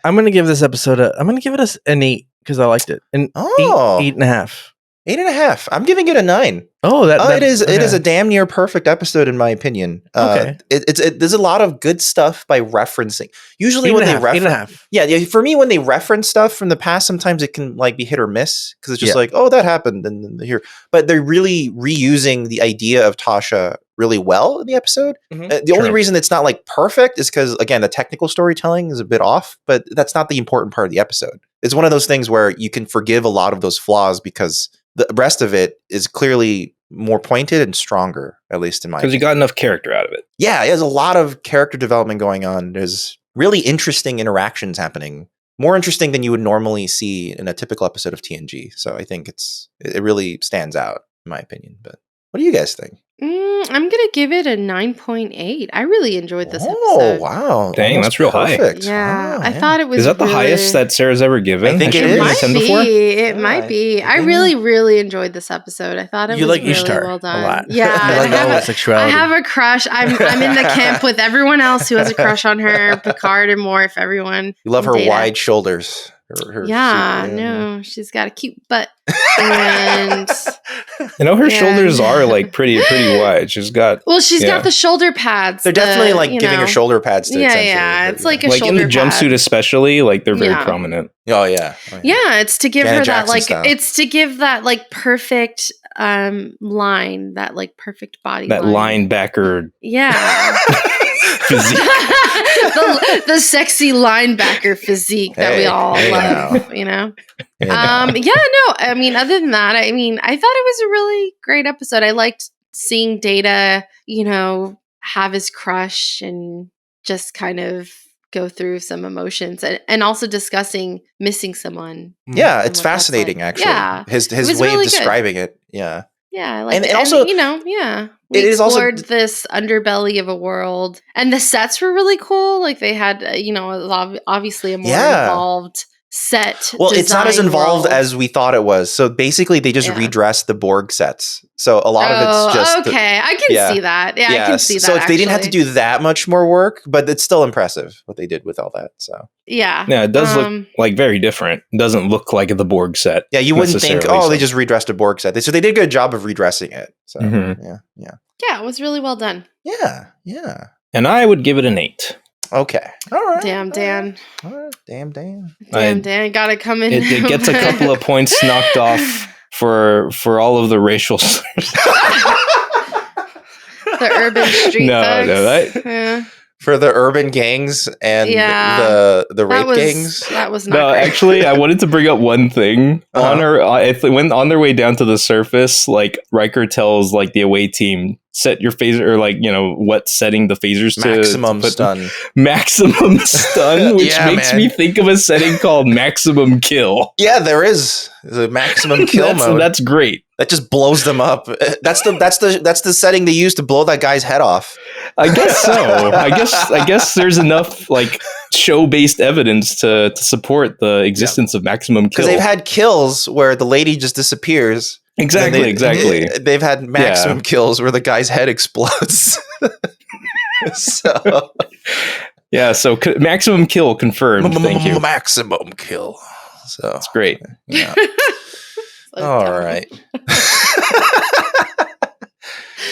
I'm gonna give this episode I'm gonna give it an 8 because I liked it. An 8.5. 8.5. I'm giving it a 9. Oh, it is a damn near perfect episode in my opinion. Okay, there's a lot of good stuff by referencing. Usually when they reference, for me when they reference stuff from the past, sometimes it can like be hit or miss because it's just like, oh, that happened and here, but they're really reusing the idea of Tasha really well in the episode. Mm-hmm. The only reason it's not like perfect is because again the technical storytelling is a bit off, but that's not the important part of the episode. It's one of those things where you can forgive a lot of those flaws because the rest of it is clearly more pointed and stronger, at least in my opinion. Because you got enough character out of it. Yeah, there's a lot of character development going on. There's really interesting interactions happening. More interesting than you would normally see in a typical episode of TNG. So I think it really stands out, in my opinion. But what do you guys think? I'm going to give it a 9.8. I really enjoyed this episode. Oh, wow. Dang, that's real perfect. High. Yeah, I thought it was. Is that the highest that Sarah's ever given? I think it is. It might be. I really, really enjoyed this episode. I thought it was really Ishtar well done. A lot. Yeah. I have a crush. I'm in the camp with everyone else who has a crush on her. Picard and Worf, everyone. You love her wide shoulders. her no, she's got a cute butt. And I know her shoulders are like pretty wide. She's got she's got the shoulder pads. They're definitely like giving her shoulder pads to accentuate. Yeah, it's like a like shoulder in the jumpsuit especially, like they're very prominent. Oh yeah. Yeah, it's to give Janet her Jackson that like style. it's to give that like perfect line, that like perfect body that line. linebacker. Yeah. the sexy linebacker physique that we all love, you know? I mean, other than that, I mean, I thought it was a really great episode. I liked seeing Data, you know, have his crush and just kind of go through some emotions and also discussing missing someone. Yeah, it's fascinating actually. Yeah. His way really of describing it. Yeah. Yeah, I like and also, you know, we explored this underbelly of a world, and the sets were really cool. Like they had, you know, obviously a more involved set. Well, it's not as involved world. as we thought it was. So basically, they just redressed the Borg sets. So a lot of it's just okay. I can see that. Yeah, I can see that. So they didn't have to do that much more work, but it's still impressive what they did with all that. So yeah, it does look like very different. It doesn't look like the Borg set. Yeah, you wouldn't think, they just redressed a Borg set. So they did a good job of redressing it. So yeah, it was really well done. Yeah. And I would give it an 8. Okay. All right. Damn, Dan. All right. Damn, Dan. Dan, gotta come in. It gets a couple of points knocked off for all of the racial slurs. The urban street thugs. For the urban gangs and the rape gangs. That was not great. Actually, I wanted to bring up one thing. When on their way down to the surface, like Riker tells like the away team, set your phaser, or like, you know, what setting the phasers to maximum stun. Maximum stun, which makes me think of a setting called maximum kill. Yeah, there is. There's a maximum kill mode. That's great. That just blows them up. That's the setting they use to blow that guy's head off. I guess so. I guess there's enough like show-based evidence to support the existence of maximum kill. Because they've had kills where the lady just disappears. Exactly. They've had maximum kills where the guy's head explodes. So maximum kill confirmed. Thank you. Maximum kill. So it's great. Yeah. All right.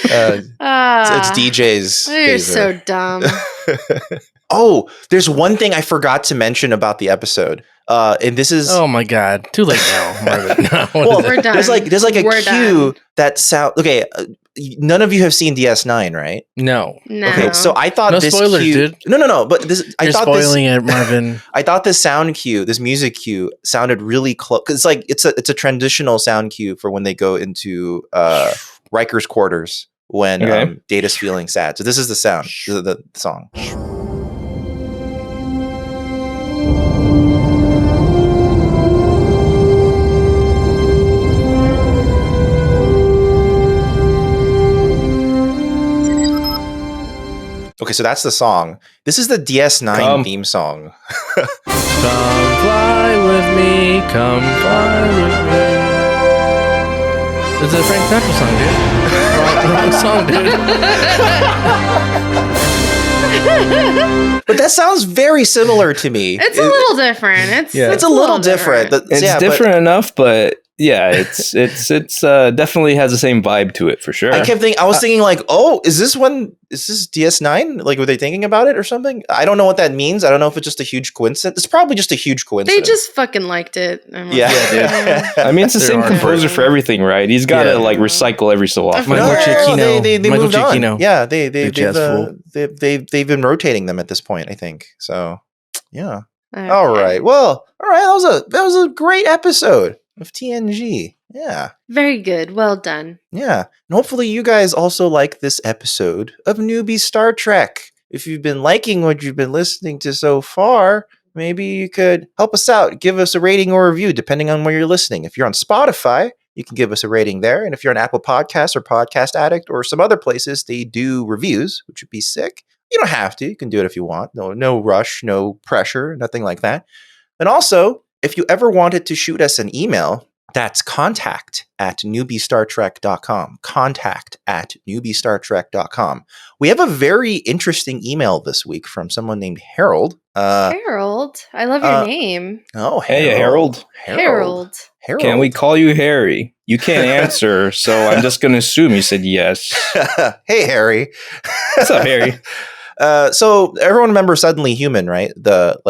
It's DJ's. You're so dumb. Oh, there's one thing I forgot to mention about the episode. And this is oh my god, too late now. We're done. There's like a cue that sound. Okay, none of you have seen DS9, right? No. Okay, so I thought no this spoilers, cue, dude. No. But this You're spoiling it, Marvin. I thought this sound cue, this music cue, sounded really close because it's a transitional sound cue for when they go into Riker's quarters when Data's feeling sad. So this is the sound. This is the song. Okay, so that's the song. This is the DS9 theme song. Come fly with me, come fly with me. It's a Frank Zappa song, dude. Wrong song, dude. But that sounds very similar to me. It's a little different. It's a little different. It's different enough, but yeah, it's definitely has the same vibe to it for sure. I was thinking like, oh, is this DS9? Like, were they thinking about it or something? I don't know what that means. I don't know if it's just a huge coincidence. It's probably just a huge coincidence. They just fucking liked it. Yeah. I mean, it's the same composer for everything, right? He's got to like recycle every so often. They moved on. Yeah, they've been rotating them at this point, I think. So, yeah. Okay. All right. Well, that was a great episode of TNG. Yeah. Very good. Well done. Yeah. And hopefully you guys also like this episode of Newbie Star Trek. If you've been liking what you've been listening to so far, maybe you could help us out. Give us a rating or review, depending on where you're listening. If you're on Spotify, you can give us a rating there. And if you're on Apple Podcasts or Podcast Addict or some other places, they do reviews, which would be sick. You don't have to. You can do it if you want. No rush, no pressure, nothing like that. And also, if you ever wanted to shoot us an email, That's contact@newbiestartrek.com. Contact@newbiestartrek.com. We have a very interesting email this week from someone named Harold. Harold, I love your name. Oh, Hey, Harold. Harold. Can we call you Harry? You can't answer, so I'm just going to assume you said yes. Hey, Harry. What's up, Harry? So everyone remembers Suddenly Human, right? The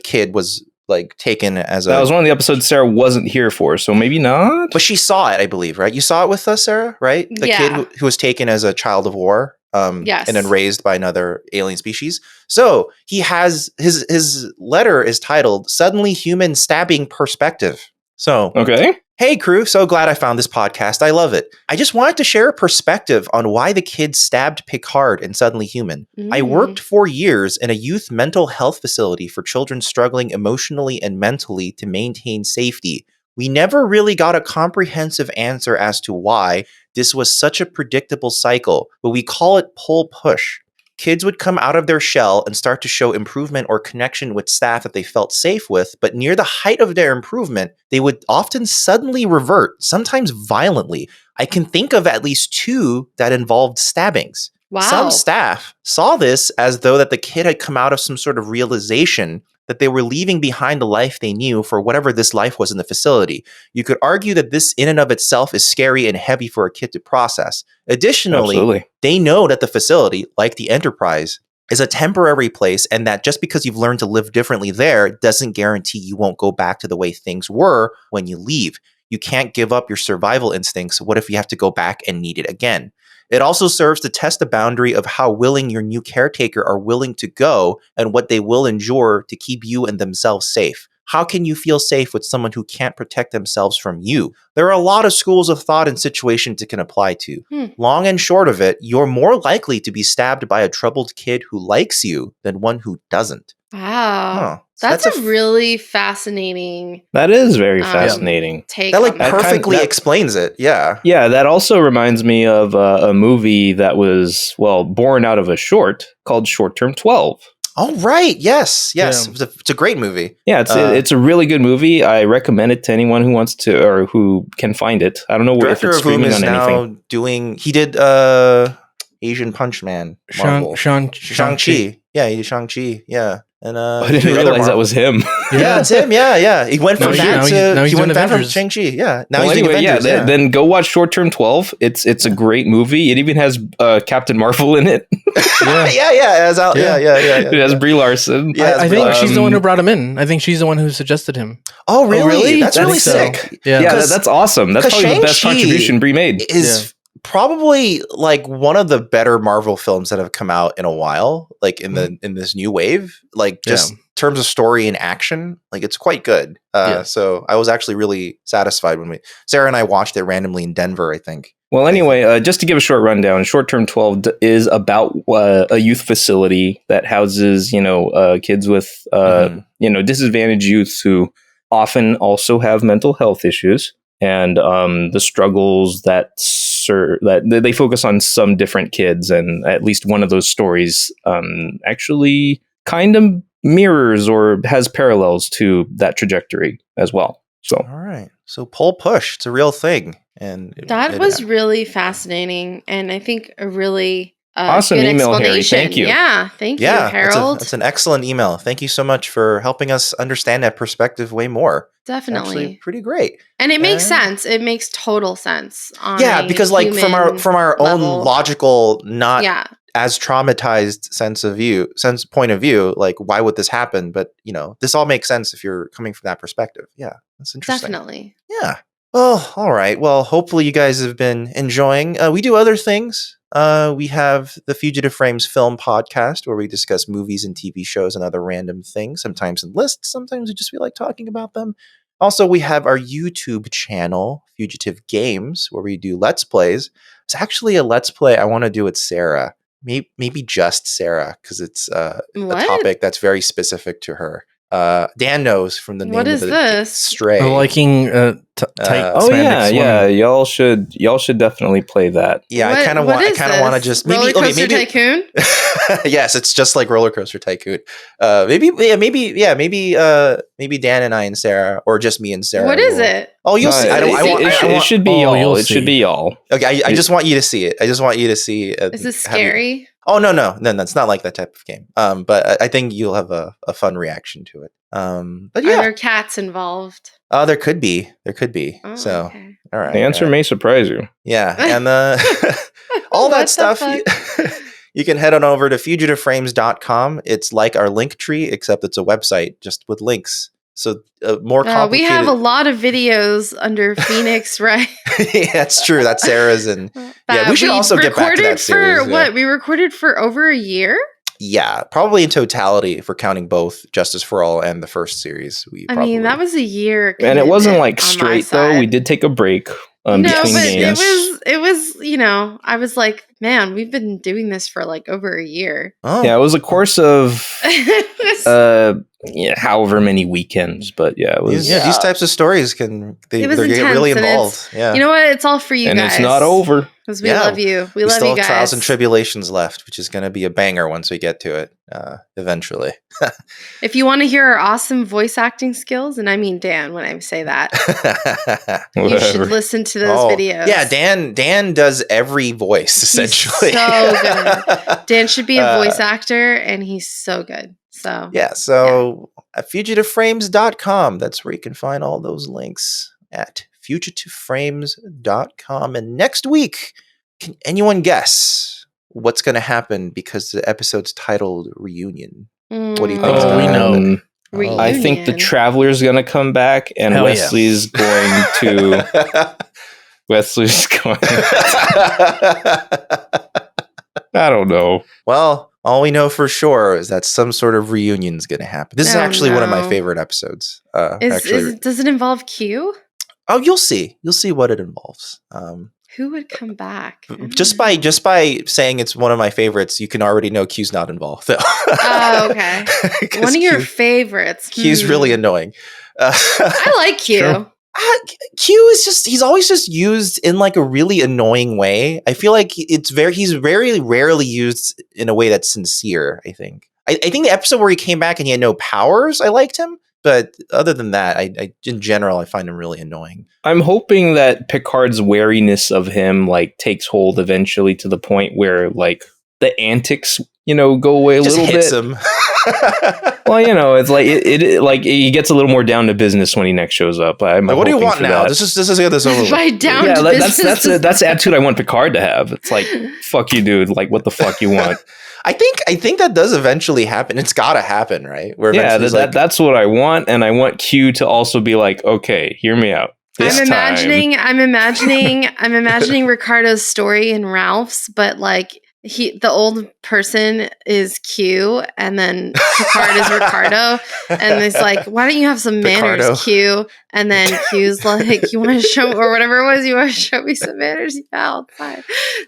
kid was like taken as that was one of the episodes Sarah wasn't here for, so maybe not. But she saw it, I believe, right? You saw it with us, Sarah, right? The kid who was taken as a child of war, yes, and then raised by another alien species. So he has his letter is titled "Suddenly Human Stabbing Perspective." So okay. Hey crew, so glad I found this podcast. I love it. I just wanted to share a perspective on why the kid stabbed Picard in Suddenly Human. I worked for years in a youth mental health facility for children struggling emotionally and mentally to maintain safety. We never really got a comprehensive answer as to why this was such a predictable cycle, but we call it pull-push. Kids would come out of their shell and start to show improvement or connection with staff that they felt safe with, but near the height of their improvement, they would often suddenly revert, sometimes violently. I can think of at least 2 that involved stabbings. Wow. Some staff saw this as though that the kid had come out of some sort of realization that they were leaving behind the life they knew for whatever this life was in the facility. You could argue that this in and of itself is scary and heavy for a kid to process. Additionally, they know that the facility, like the Enterprise, is a temporary place, and that just because you've learned to live differently there doesn't guarantee you won't go back to the way things were when you leave. You can't give up your survival instincts. What if you have to go back and need it again? It also serves to test the boundary of how willing your new caretaker are willing to go and what they will endure to keep you and themselves safe. How can you feel safe with someone who can't protect themselves from you? There are a lot of schools of thought and situations it can apply to. Long and short of it, you're more likely to be stabbed by a troubled kid who likes you than one who doesn't. Wow. That's a really fascinating. That is very fascinating. Take that like perfectly explains it. Yeah. Yeah. That also reminds me of a movie that was, born out of a short called Short Term 12. Oh, right. Yes. Yeah. It's a great movie. Yeah. It's a really good movie. I recommend it to anyone who wants to or who can find it. I don't know if it's streaming on anything. He did Asian Punch Man. Shang-Chi. Yeah, he did Shang-Chi. Yeah. And I didn't realize that was him. Yeah, it's him. Yeah. He went from Shang-Chi. Yeah. Now he's doing Avengers. Then go watch Short Term 12. It's a great movie. It even has Captain Marvel in it. It has Brie Larson. Yeah, I think she's the one who brought him in. I think she's the one who suggested him. Oh, really? That's really sick. Yeah, that's awesome. That's probably the best contribution Brie made. Probably like one of the better Marvel films that have come out in a while, like in this new wave, like just in terms of story and action, like it's quite good. So I was actually really satisfied when Sarah and I watched it randomly in Denver, I think. Well, anyway, just to give a short rundown, Short Term 12 is about a youth facility that houses, kids with, disadvantaged youths who often also have mental health issues. And the struggles that they focus on some different kids, and at least one of those stories actually kind of mirrors or has parallels to that trajectory as well. So, all right, so pull-push, it's a real thing, and that was really fascinating, and I think a really awesome good email, Harry. explanation. Thank you. Yeah, thank you, Harold. That's an excellent email. Thank you so much for helping us understand that perspective way more. Definitely, actually pretty great, and it makes sense. It makes total sense. Because like from our own logical, not as traumatized point of view, like why would this happen? But this all makes sense if you're coming from that perspective. Yeah, that's interesting. Definitely. Yeah. Well, all right. Well, hopefully you guys have been enjoying. We do other things. We have the Fugitive Frames Film Podcast, where we discuss movies and TV shows and other random things, sometimes in lists, sometimes we just feel like talking about them. Also, we have our YouTube channel, Fugitive Games, where we do Let's Plays. It's actually a Let's Play I want to do with Sarah. Maybe just Sarah, because it's a topic that's very specific to her. Dan knows from the name What is of this? Stray. liking tight. Oh yeah, y'all should definitely play that. Yeah, I kind of want to just maybe Roller Coaster Tycoon. Yes, it's just like Roller Coaster Tycoon. Maybe Dan and I and Sarah, or just me and Sarah. What is it? Oh, you'll see. It should be y'all. It should be y'all. Okay, I just want you to see it. I just want you to see. Is this scary? Oh no, that's not like that type of game. But I think you'll have a fun reaction to it. But yeah, are there cats involved? There could be. Oh, So, okay. all right. The answer may surprise you. Yeah, and all that stuff. You can head on over to fugitiveframes.com. It's like our link tree, except it's a website just with links. So more complicated. We have a lot of videos under Phoenix, right? Yeah, that's true. That's Sarah's, and yeah, we should also get back to that series. We recorded for over a year. Yeah, probably in totality for counting both Justice for All and the first series. That was a year, and it wasn't like straight though. We did take a break between games. It was. I was like, man, we've been doing this for like over a year. Oh. Yeah, it was a course of however many weekends, but yeah, it was. These types of stories they get really involved. Yeah, you know what? It's all for you and guys. It's not over. Because we love you. We love still you guys. have Trials and Tribulations left, which is going to be a banger once we get to it eventually. If you want to hear our awesome voice acting skills, and I mean Dan when I say that, you should listen to those videos. Yeah, Dan does every voice, essentially. He's so good. Dan should be a voice actor, and he's so good. So at fugitiveframes.com. That's where you can find all those links at fugitiveframes.com. And next week, can anyone guess what's going to happen because the episode's titled Reunion? What do you think? We know. Reunion. I think the Traveler's going to come back, and Wesley's going to. Wesley's going. I don't know. Well, all we know for sure is that some sort of reunion is going to happen. This is actually one of my favorite episodes. Does it involve Q? Oh, you'll see. You'll see what it involves. Who would come back? Just by saying it's one of my favorites, you can already know Q's not involved. Oh, okay. One of your favorites. Q's really annoying. I like Q. Sure. Q is he's always just used in like a really annoying way. I feel like he's very rarely used in a way that's sincere, I think. I think the episode where he came back and he had no powers, I liked him. But other than that, I in general, I find him really annoying. I'm hoping that Picard's wariness of him like takes hold eventually to the point where like the antics, go away a little bit. Him. Well, it's like it like he gets a little more down to business when he next shows up. What do you want now? This is get this over with. By down to business. That's the attitude I want Picard to have. It's like, fuck you, dude. Like, what the fuck you want? I think that does eventually happen. It's got to happen, right? That's what I want, and I want Q to also be like, okay, hear me out. I'm imagining Ricardo's story in Ralph's, but like the old person is Q, and then Picard is Ricardo, and it's like, why don't you have some manners, Ricardo. Q? And then Q's like, you want to show, or whatever it was, you want to show me some manners? Yeah, fine.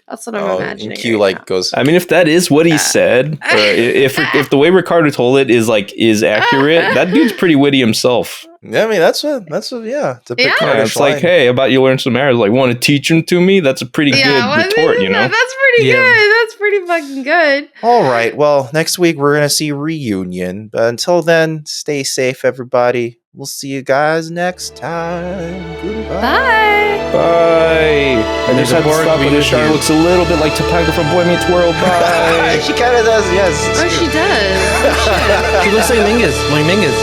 That's what I'm imagining. And Q goes. I mean, if that is what he said, or if the way Ricardo told it is accurate, that dude's pretty witty himself. Yeah, I mean that's a it's a Picard. It's like, hey, how about you learn some manners? Like, want to teach them to me? That's a pretty good retort, That's pretty good. That's pretty fucking good. All right. Well, next week we're gonna see Reunion. But until then, stay safe, everybody. We'll see you guys next time. Goodbye. Bye. I just had to stop, but Ishara looks a little bit like Topanga from Boy Meets World. Bye. She kind of does, yes. She does. She looks like Mingus. Mingus.